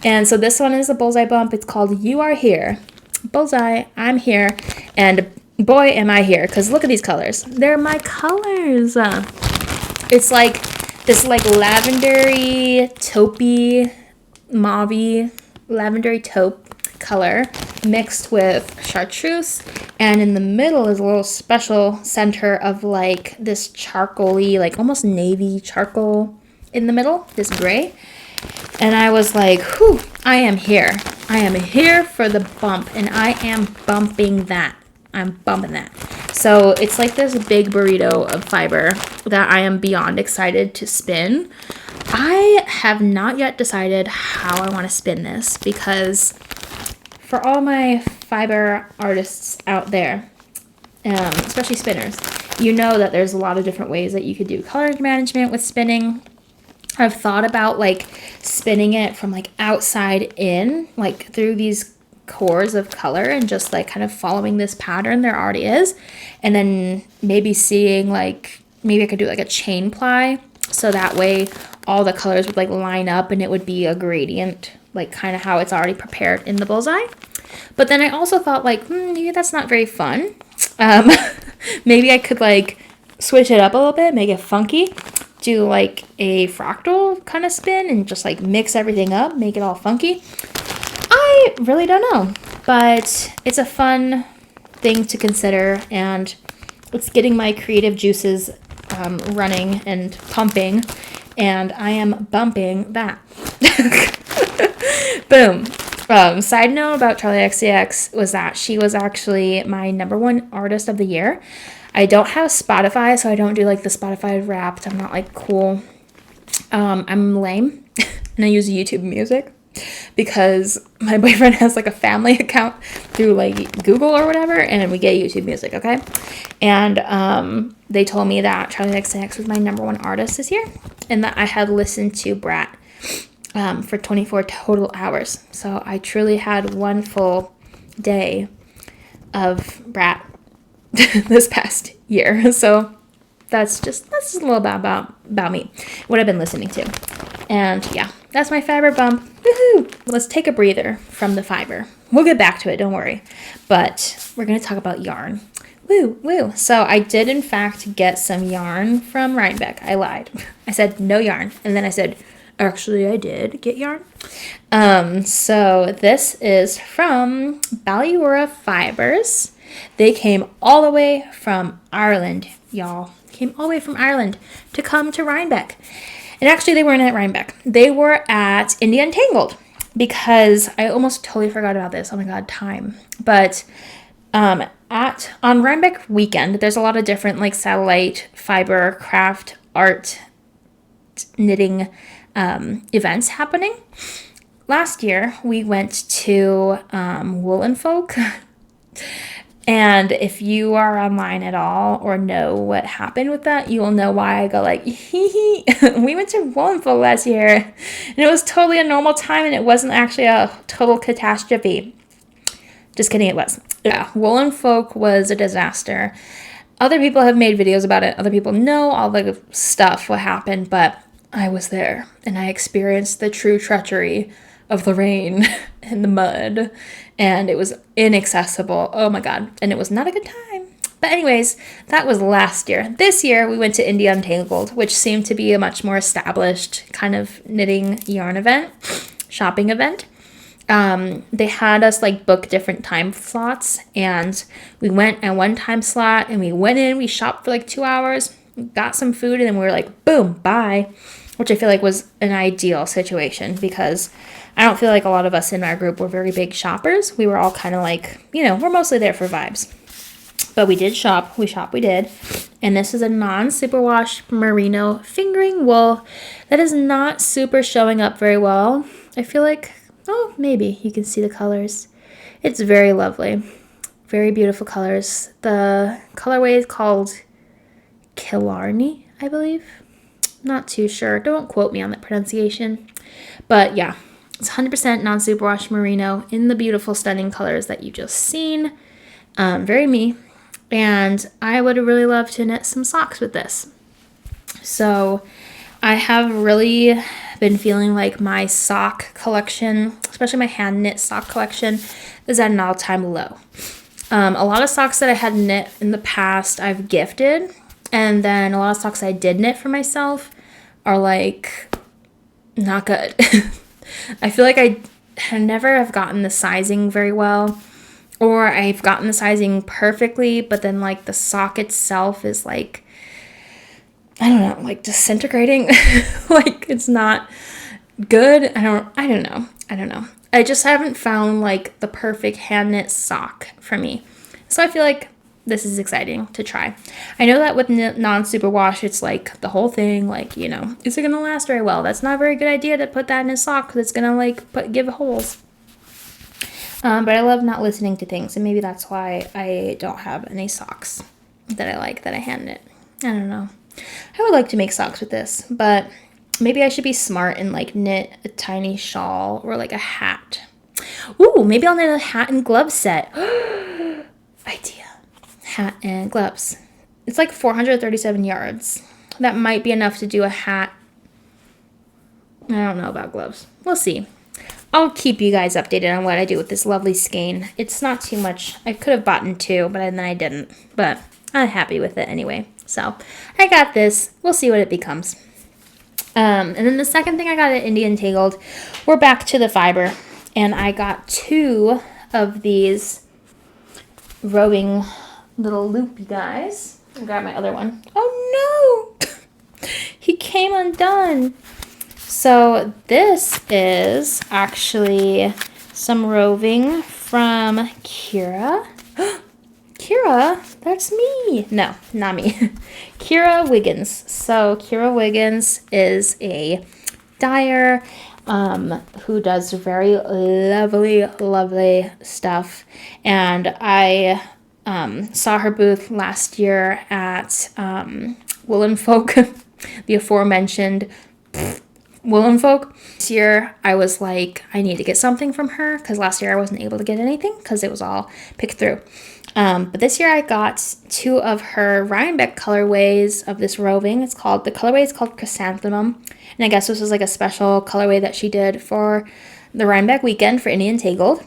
And so this one is a bullseye bump. It's called You Are Here. Bullseye, I'm here. And boy, am I here. Because look at these colors. They're my colors. It's like this like lavendery, taupey mauvey lavendery taupe color mixed with chartreuse, and in the middle is a little special center of like this charcoaly, like almost navy charcoal in the middle, this gray. And I was like, whew, I am here. I am here for the bump, and I am bumping that. I'm bumping that. So it's like this big burrito of fiber that I am beyond excited to spin. I have not yet decided how I want to spin this, because for all my fiber artists out there, especially spinners, you know that there's a lot of different ways that you could do color management with spinning. I've thought about like spinning it from like outside in, like through these cores of color, and just like kind of following this pattern there already is, and then maybe seeing like, maybe I could do like a chain ply, so that way all the colors would like line up and it would be a gradient, like kind of how it's already prepared in the bullseye. But then I also thought like, maybe that's not very fun. Maybe I could like switch it up a little bit, make it funky, do like a fractal kind of spin and just like mix everything up, make it all funky. I really don't know, but it's a fun thing to consider, and it's getting my creative juices running and pumping, and I am bumping that. Boom. Side note about Charli XCX was that she was actually my #1 artist of the year. I don't have Spotify, so I don't do like the Spotify Wrapped. I'm not like cool. I'm lame, and I use YouTube Music because my boyfriend has like a family account through like Google or whatever, and we get YouTube Music, okay? And they told me that Charli XCX was my #1 artist this year, and that I had listened to Brat for 24 total hours. So I truly had one full day of Brat this past year. So that's just a little bit about me, what I've been listening to. And yeah, that's my fiber bump. Woohoo! Let's take a breather from the fiber. We'll get back to it, don't worry. But we're going to talk about yarn. Woo, woo. So I did in fact get some yarn from Rhinebeck. I lied. I said no yarn. And then I said, actually I did get yarn. So this is from Ballywura Fibers. They came all the way from Ireland, y'all. Came all the way from Ireland to come to Rhinebeck. And actually, they weren't at Rhinebeck. They were at Untangled, because I almost totally forgot about this. Oh my God, time. But on Rhinebeck weekend, there's a lot of different like satellite fiber, craft, art, knitting events happening. Last year, we went to Woolen Folk. And if you are online at all or know what happened with that, you will know why I go like, hee hee. We went to Woolen Folk last year, and it was totally a normal time, and it wasn't actually a total catastrophe. Just kidding, it was. Yeah, Woolen Folk was a disaster. Other people have made videos about it. Other people know all the stuff, what happened, but I was there, and I experienced the true treachery of the rain and the mud, and it was inaccessible. Oh my God. And it was not a good time. But anyways, that was last year. This year, we went to Indie Untangled, which seemed to be a much more established kind of knitting yarn event, shopping event. They had us like book different time slots, and we went at one time slot, and we went in, we shopped for like 2 hours, got some food, and then we were like, boom, bye. Which I feel like was an ideal situation, because I don't feel like a lot of us in our group were very big shoppers. We were all kind of like, we're mostly there for vibes. But we did shop. We did. And this is a non-superwash merino fingering wool that is not super showing up very well. I feel like, maybe you can see the colors. It's very lovely. Very beautiful colors. The colorway is called Killarney, I believe. Not too sure. Don't quote me on that pronunciation. But yeah, it's 100% non-superwash merino in the beautiful, stunning colors that you just seen. Very me. And I would really love to knit some socks with this. So I have really been feeling like my sock collection, especially my hand knit sock collection, is at an all-time low. A lot of socks that I had knit in the past I've gifted. And then a lot of socks I did knit for myself are like not good. I feel like I never have gotten the sizing very well, or I've gotten the sizing perfectly, but then like the sock itself is like, I don't know, like disintegrating. Like it's not good. I don't know. I just haven't found like the perfect hand knit sock for me. So I feel like this is exciting to try. I know that with non-superwash, it's like the whole thing, like, you know, is it going to last very well? That's not a very good idea to put that in a sock because it's going to like give holes. But I love not listening to things, and maybe that's why I don't have any socks that I like that I hand knit. I don't know. I would like to make socks with this, but maybe I should be smart and like knit a tiny shawl or like a hat. Ooh, maybe I'll knit a hat and glove set. Idea. Hat and gloves. It's like 437 yards. That might be enough to do a hat. I don't know about gloves. We'll see. I'll keep you guys updated on what I do with this lovely skein. It's not too much. I could have bought 2, but then I didn't. But I'm happy with it anyway. So I got this. We'll see what it becomes. And then the second thing I got at Untangled, we're back to the fiber. And I got 2 of these roving little loopy guys. I'll grab my other one. Oh no! He came undone. So this is actually some roving from Kira. Kira, that's me. No, not me. Kira Wiggins. So Kira Wiggins is a dyer who does very lovely stuff. And I saw her booth last year at Woolen Folk, the aforementioned Woolen Folk. This year I was like, I need to get something from her because last year I wasn't able to get anything because it was all picked through. But this year I got 2 of her Rhinebeck colorways of this roving. The colorway is called Chrysanthemum. And I guess this was like a special colorway that she did for the Rhinebeck weekend for Untangled.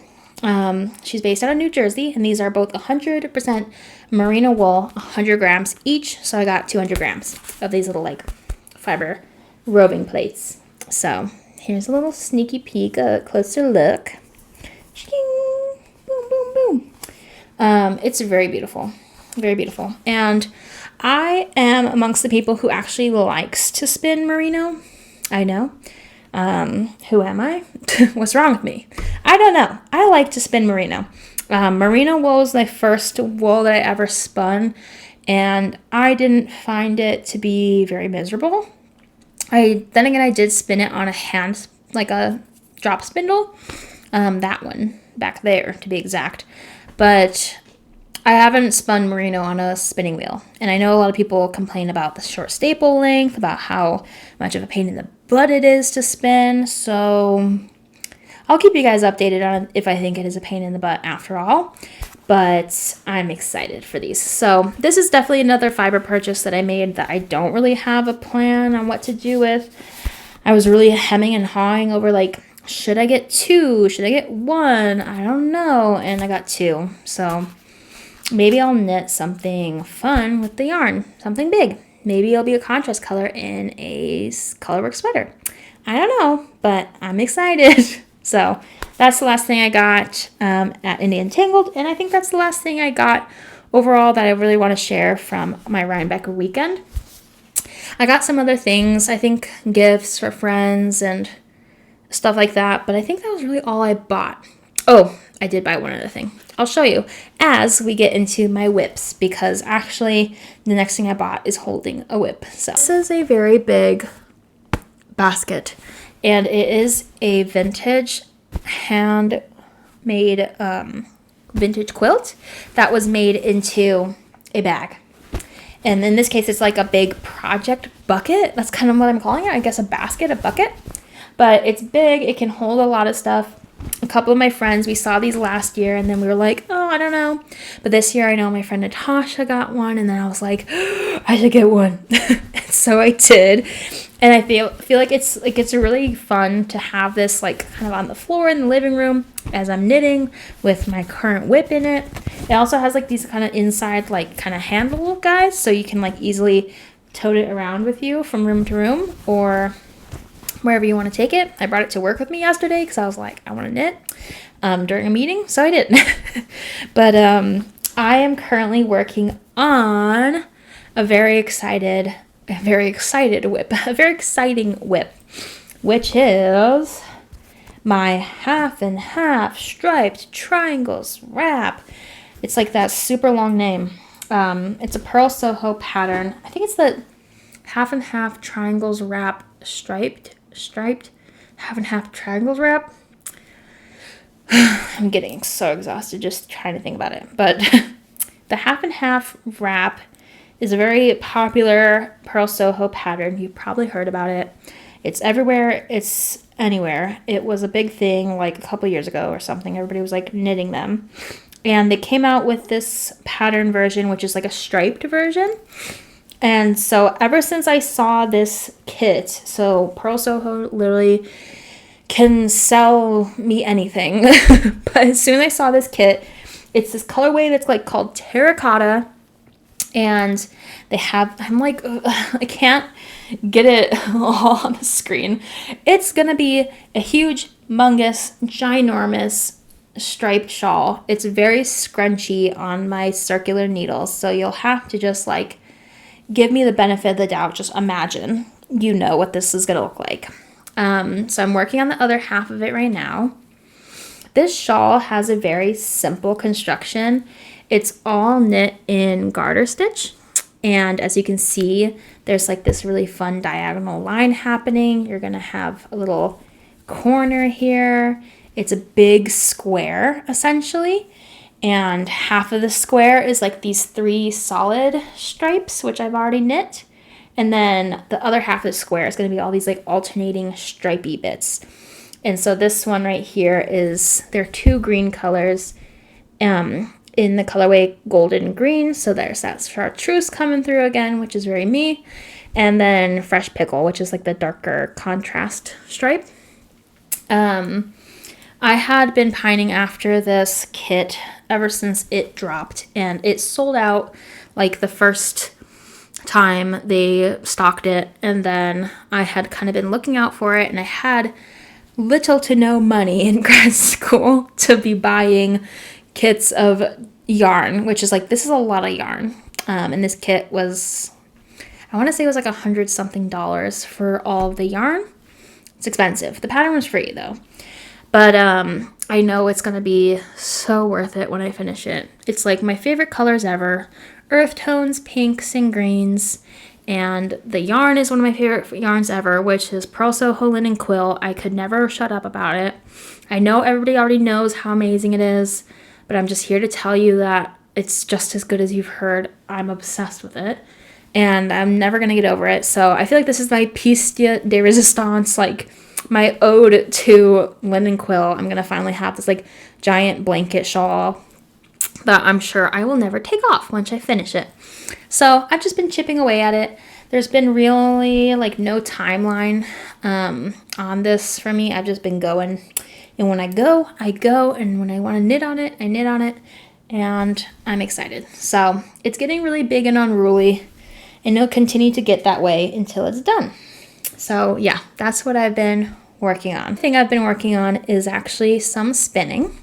She's based out of New Jersey, and these are both 100% merino wool, 100 grams each. So I got 200 grams of these little like fiber roving plates. So here's a little sneaky peek, a closer look. Boom, boom, boom. It's very beautiful, very beautiful. And I am amongst the people who actually likes to spin merino. I know. Who am I? What's wrong with me? I don't know. I like to spin merino. Merino wool was my first wool that I ever spun, and I didn't find it to be very miserable. Then again, I did spin it on a hand, like a drop spindle. That one back there, to be exact. But I haven't spun merino on a spinning wheel. And I know a lot of people complain about the short staple length, about how much of a pain in the butt it is to spin. So I'll keep you guys updated on if I think it is a pain in the butt after all. But I'm excited for these. So this is definitely another fiber purchase that I made that I don't really have a plan on what to do with. I was really hemming and hawing over like, should I get 2? Should I get 1? I don't know. And I got 2. So maybe I'll knit something fun with the yarn. Something big. Maybe it'll be a contrast color in a colorwork sweater. I don't know, but I'm excited. So that's the last thing I got at Untangled. And I think that's the last thing I got overall that I really want to share from my Rhinebeck weekend. I got some other things. I think gifts for friends and stuff like that, but I think that was really all I bought. Oh, I did buy one other thing. I'll show you as we get into my whips, because actually the next thing I bought is holding a whip. So this is a very big basket, and it is a vintage handmade vintage quilt that was made into a bag. And in this case, it's like a big project bucket. That's kind of what I'm calling it. I guess a basket, a bucket. But it's big. It can hold a lot of stuff. A couple of my friends, we saw these last year, and then we were like, oh, I don't know. But this year, I know my friend Natasha got one, and then I was like, I should get one. So I did. And I feel like it's really fun to have this like kind of on the floor in the living room as I'm knitting with my current whip in it. It also has like these kind of inside like kind of handle guys, so you can like easily tote it around with you from room to room, or wherever you want to take it. I brought it to work with me yesterday because I was like, I want to knit during a meeting, so I did. But I am currently working on a very exciting whip, which is my half and half striped triangles wrap. It's like that super long name. It's a Purl Soho pattern. I think it's the half and half triangles wrap striped half and half triangles wrap. I'm getting so exhausted just trying to think about it. But the half and half wrap is a very popular Purl Soho pattern. You've probably heard about it. It's everywhere. It's anywhere. It was a big thing like a couple years ago or something. Everybody was like knitting them. And they came out with this pattern version, which is like a striped version. And so ever since I saw this kit, so Purl Soho literally can sell me anything. But as soon as I saw this kit, it's this colorway that's like called terracotta. And they have, I'm like, I can't get it all on the screen. It's going to be a huge, humongous, ginormous striped shawl. It's very scrunchy on my circular needles. So you'll have to just like give me the benefit of the doubt. Just imagine, you know what this is going to look like. So I'm working on the other half of it right now. This shawl has a very simple construction. It's all knit in garter stitch. And as you can see, there's like this really fun diagonal line happening. You're going to have a little corner here. It's a big square, essentially. And half of the square is like these 3 solid stripes, which I've already knit. And then the other half of the square is going to be all these like alternating stripey bits. And so this one right here is, there are 2 green colors in the colorway golden green. So there's that chartreuse coming through again, which is very me. And then fresh pickle, which is like the darker contrast stripe. I had been pining after this kit ever since it dropped, and it sold out like the first time they stocked it, and then I had kind of been looking out for it, and I had little to no money in grad school to be buying kits of yarn, which is like, this is a lot of yarn. And this kit was, I want to say it was like $100 something for all of the yarn. It's expensive. The pattern was free though. But I know it's going to be so worth it when I finish it. It's like my favorite colors ever. Earth tones, pinks, and greens. And the yarn is one of my favorite yarns ever, which is Purl Soho Linen Quill. I could never shut up about it. I know everybody already knows how amazing it is, but I'm just here to tell you that it's just as good as you've heard. I'm obsessed with it, and I'm never going to get over it. So I feel like this is my piece de resistance, like my ode to linen quill. I'm going to finally have this like giant blanket shawl that I'm sure I will never take off once I finish it. So I've just been chipping away at it. There's been really like no timeline on this for me. I've just been going, and when I go, I go, and when I want to knit on it, I knit on it, and I'm excited. So it's getting really big and unruly, and it'll continue to get that way until it's done. So yeah, that's what I've been working on. The thing I've been working on is actually some spinning.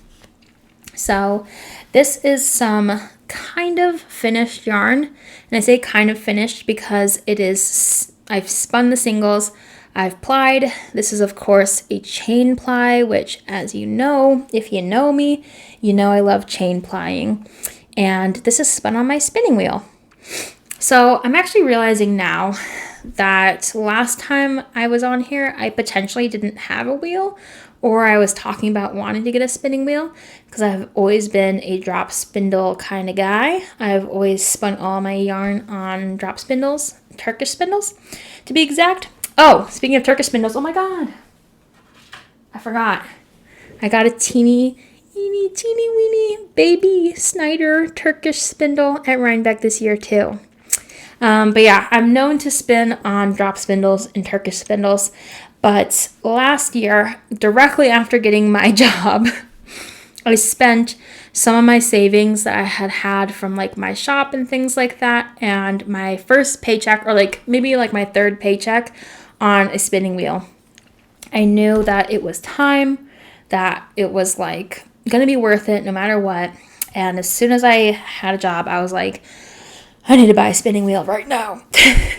So this is some kind of finished yarn, and I say kind of finished because it is, I've spun the singles, I've plied. This is of course a chain ply, which, as you know, if you know me, you know I love chain plying, and this is spun on my spinning wheel. So I'm actually realizing now that last time I was on here, I potentially didn't have a wheel, or I was talking about wanting to get a spinning wheel, because I've always been a drop spindle kind of guy. I've always spun all my yarn on drop spindles, Turkish spindles to be exact. Oh, speaking of Turkish spindles, oh my god, I forgot. I got a teeny weeny baby Snyder Turkish spindle at Rhinebeck this year too. But yeah, I'm known to spin on drop spindles and Turkish spindles. But last year, directly after getting my job, I spent some of my savings that I had from like my shop and things like that, and my first paycheck, or like maybe like my third paycheck, on a spinning wheel. I knew that it was time, that it was like going to be worth it no matter what. And as soon as I had a job, I was like, I need to buy a spinning wheel right now.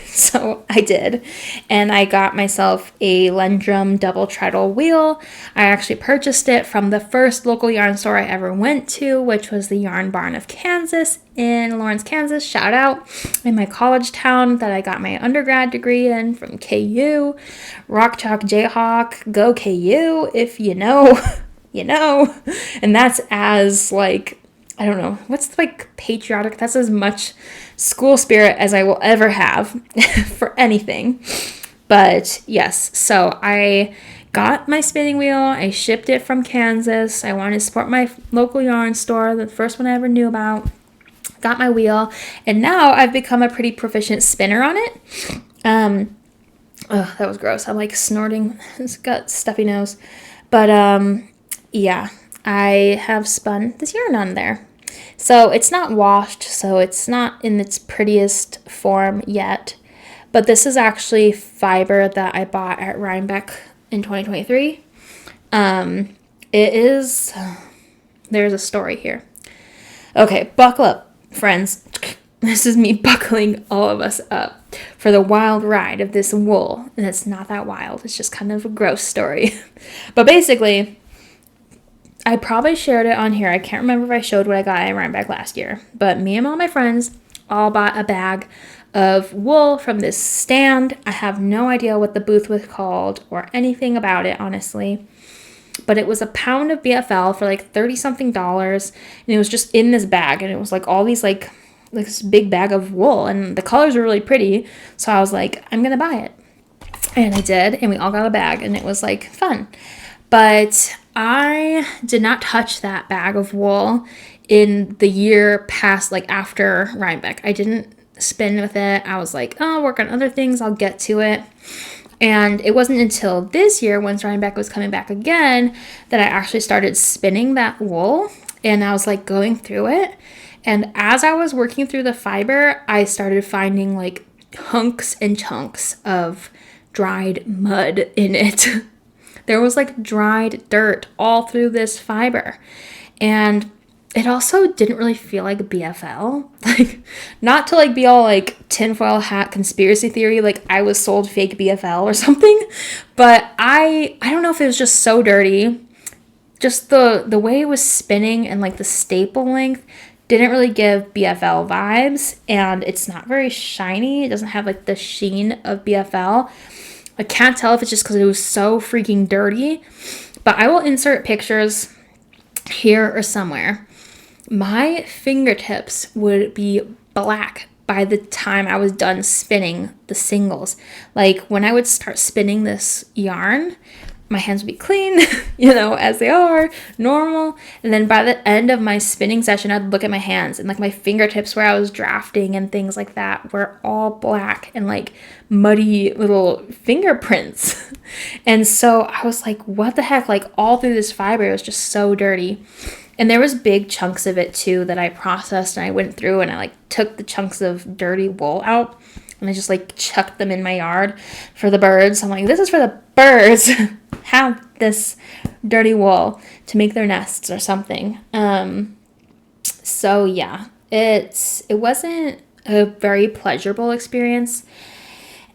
So I did. And I got myself a Lendrum double treadle wheel. I actually purchased it from the first local yarn store I ever went to, which was the Yarn Barn of Kansas in Lawrence, Kansas. Shout out. In my college town that I got my undergrad degree in from KU. Rock Chalk Jayhawk, go KU. If you know, you know. And that's as like, I don't know, what's like patriotic? That's as much school spirit as I will ever have for anything. But yes, so I got my spinning wheel. I shipped it from Kansas. I wanted to support my local yarn store, the first one I ever knew about. Got my wheel, and now I've become a pretty proficient spinner on it. Oh, that was gross. I'm like snorting. It's got stuffy nose. But yeah, I have spun this yarn on there. So it's not washed, so it's not in its prettiest form yet. But this is actually fiber that I bought at Rhinebeck in 2023. There's a story here. Okay, buckle up, friends. This is me buckling all of us up for the wild ride of this wool. And it's not that wild. It's just kind of a gross story. But basically, I probably shared it on here. I can't remember if I showed what I got at Rhinebeck last year. But me and all my friends all bought a bag of wool from this stand. I have no idea what the booth was called or anything about it, honestly. But it was a pound of BFL for like $30-something. And it was just in this bag. And it was like all these like this big bag of wool. And the colors were really pretty. So I was like, I'm going to buy it. And I did. And we all got a bag. And it was like fun. But I did not touch that bag of wool in the year past, like after Rhinebeck. I didn't spin with it. I was like, oh, I'll work on other things. I'll get to it. And it wasn't until this year, once Rhinebeck was coming back again, that I actually started spinning that wool. And I was like going through it. And as I was working through the fiber, I started finding like hunks and chunks of dried mud in it. There was like dried dirt all through this fiber. And it also didn't really feel like BFL. Like, not to like be all like tinfoil hat conspiracy theory, like I was sold fake BFL or something. But I don't know if it was just so dirty. Just the way it was spinning and like the staple length didn't really give BFL vibes. And it's not very shiny. It doesn't have like the sheen of BFL. I can't tell if it's just because it was so freaking dirty, but I will insert pictures here or somewhere. My fingertips would be black by the time I was done spinning the singles. Like when I would start spinning this yarn, my hands would be clean, as they are, normal. And then by the end of my spinning session, I'd look at my hands and like my fingertips where I was drafting and things like that were all black and like muddy little fingerprints. And so I was like, what the heck? Like all through this fiber, it was just so dirty. And there was big chunks of it too that I processed and I went through and I like took the chunks of dirty wool out and I just like chucked them in my yard for the birds. I'm like, this is for the birds. Have this dirty wool to make their nests or something. So yeah, it wasn't a very pleasurable experience.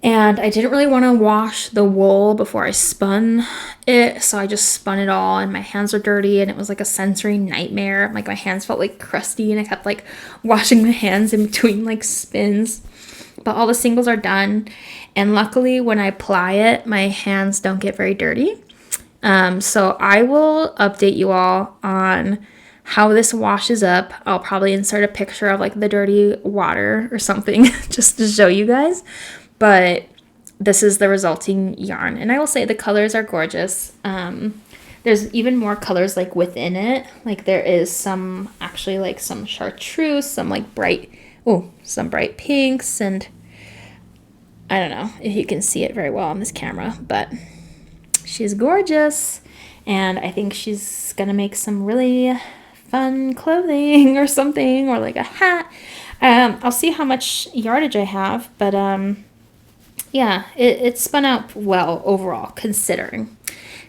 And I didn't really want to wash the wool before I spun it, so I just spun it all, and my hands were dirty, and it was like a sensory nightmare. Like my hands felt like crusty, and I kept like washing my hands in between like spins. But all the singles are done, and luckily when I ply it, my hands don't get very dirty. So I will update you all on how this washes up. I'll probably insert a picture of like the dirty water or something just to show you guys. But this is the resulting yarn. And I will say the colors are gorgeous. There's even more colors like within it. Like there is some actually like some chartreuse, some bright pinks, and I don't know if you can see it very well on this camera, but she's gorgeous. And I think she's gonna make some really fun clothing or something, or like a hat. I'll see how much yardage I have, but yeah, it spun out well overall, considering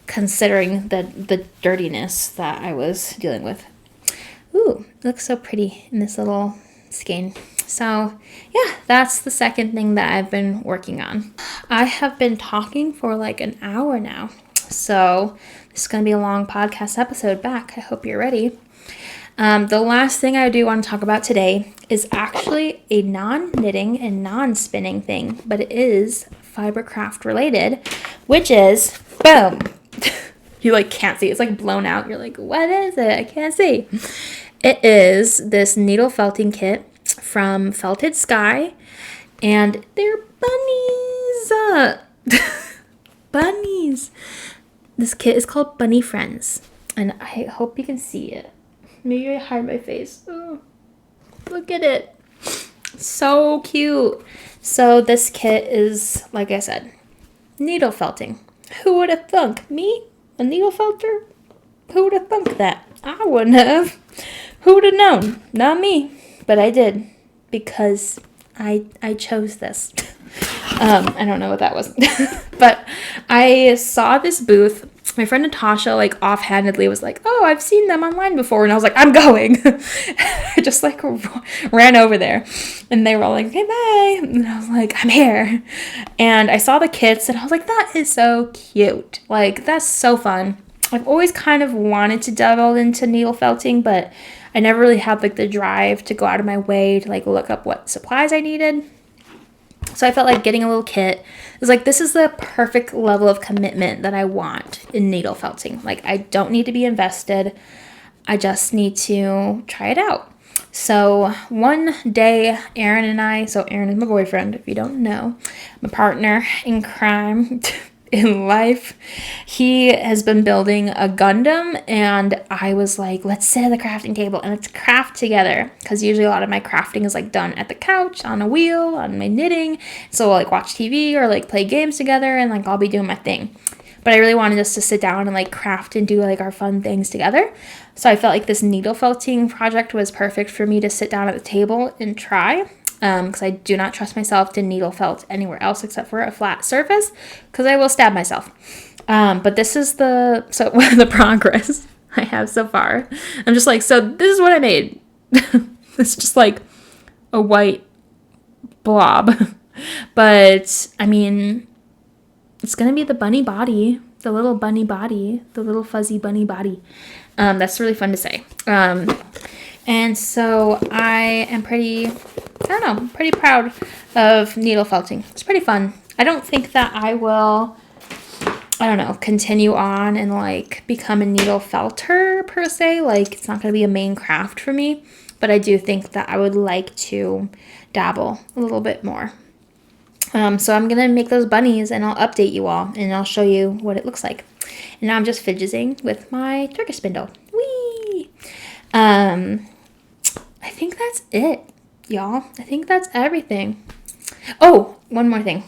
the dirtiness that I was dealing with. Ooh, it looks so pretty in this little skein. So yeah, that's the second thing that I've been working on. I have been talking for like an hour now, so this is going to be a long podcast episode back. I hope you're ready. The last thing I do want to talk about today is actually a non-knitting and non-spinning thing, but it is fibercraft related, which is, boom, you like can't see, it's like blown out. You're like, what is it? I can't see. It is this needle felting kit from Felted Sky, and they're bunnies. Bunnies. This kit is called Bunny Friends, and I hope you can see it. Maybe I hide my face. Oh, look at it. So cute. So this kit is, like I said, needle felting. Who would have thunk? Me? A needle felter? Who would have thunk that? I wouldn't have. Who would have known? Not me. But I did. Because I chose this. I don't know what that was. But I saw this booth. My friend Natasha, like, offhandedly was like, oh, I've seen them online before. And I was like, I'm going. I just, like, ran over there. And they were all like, okay, bye. And I was like, I'm here. And I saw the kits, and I was like, that is so cute. Like, that's so fun. I've always kind of wanted to dabble into needle felting, but I never really had, like, the drive to go out of my way to, like, look up what supplies I needed. So I felt like getting a little kit is like, this is the perfect level of commitment that I want in needle felting. Like, I don't need to be invested. I just need to try it out. So one day, Aaron and I, so Aaron is my boyfriend, if you don't know, my partner in crime, in life, he has been building a Gundam, and I was like, let's sit at the crafting table and let's craft together, because usually a lot of my crafting is like done at the couch, on a wheel, on my knitting, so we'll like watch TV or like play games together, and like I'll be doing my thing. But I really wanted us to sit down and like craft and do like our fun things together. So I felt like this needle felting project was perfect for me to sit down at the table and try. Because I do not trust myself to needle felt anywhere else except for a flat surface, because I will stab myself. But this is the progress I have so far. I'm just like, so this is what I made. It's just like a white blob. But, I mean, it's going to be the bunny body, the little bunny body, the little fuzzy bunny body. That's really fun to say. And so I am pretty proud of needle felting. It's pretty fun. I don't think that I will, continue on and like become a needle felter per se. Like, it's not going to be a main craft for me, but I do think that I would like to dabble a little bit more. So I'm going to make those bunnies, and I'll update you all, and I'll show you what it looks like. And now I'm just fidgeting with my Turkish spindle. Whee! I think that's it, y'all. I think that's everything. Oh, one more thing.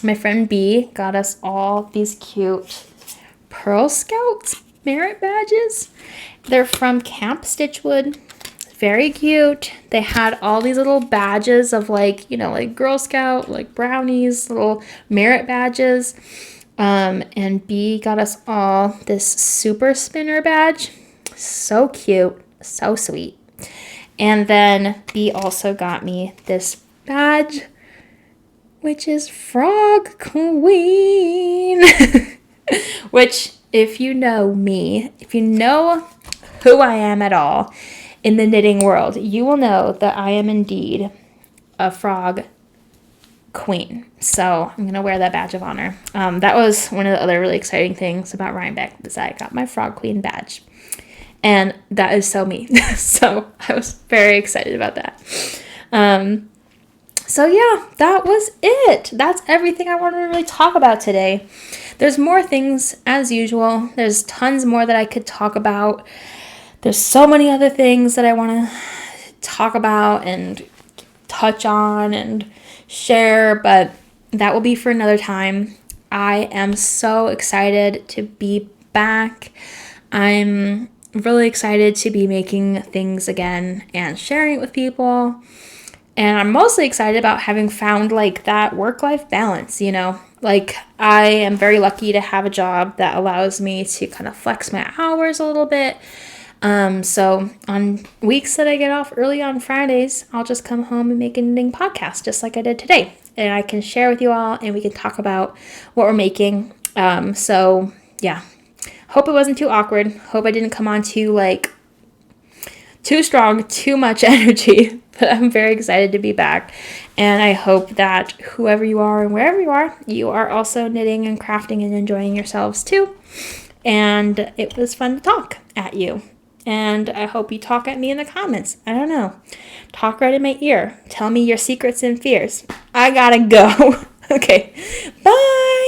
My friend B got us all these cute Purl Scouts merit badges. They're from Camp Stitchwood. Very cute. They had all these little badges of like Girl Scout, like brownies, little merit badges. And B got us all this super spinner badge. So cute. So sweet. And then B also got me this badge, which is Frog Queen. Which, if you know me, if you know who I am at all in the knitting world, you will know that I am indeed a frog queen. So I'm going to wear that badge of honor. That was one of the other really exciting things about Rhinebeck, is I got my frog queen badge. And that is so me. So I was very excited about that. So yeah, that was it. That's everything I wanted to really talk about today. There's more things as usual. There's tons more that I could talk about. There's so many other things that I want to talk about and touch on and share, but that will be for another time. I am so excited to be back. I'm really excited to be making things again and sharing it with people. And I'm mostly excited about having found like that work-life balance, Like I am very lucky to have a job that allows me to kind of flex my hours a little bit. So on weeks that I get off early on Fridays, I'll just come home and make a knitting podcast just like I did today. And I can share with you all and we can talk about what we're making. So yeah, hope it wasn't too awkward. Hope I didn't come on too strong, too much energy, but I'm very excited to be back. And I hope that whoever you are and wherever you are also knitting and crafting and enjoying yourselves too. And it was fun to talk at you. And I hope you talk at me in the comments. I don't know. Talk right in my ear. Tell me your secrets and fears. I gotta go. Okay. Bye.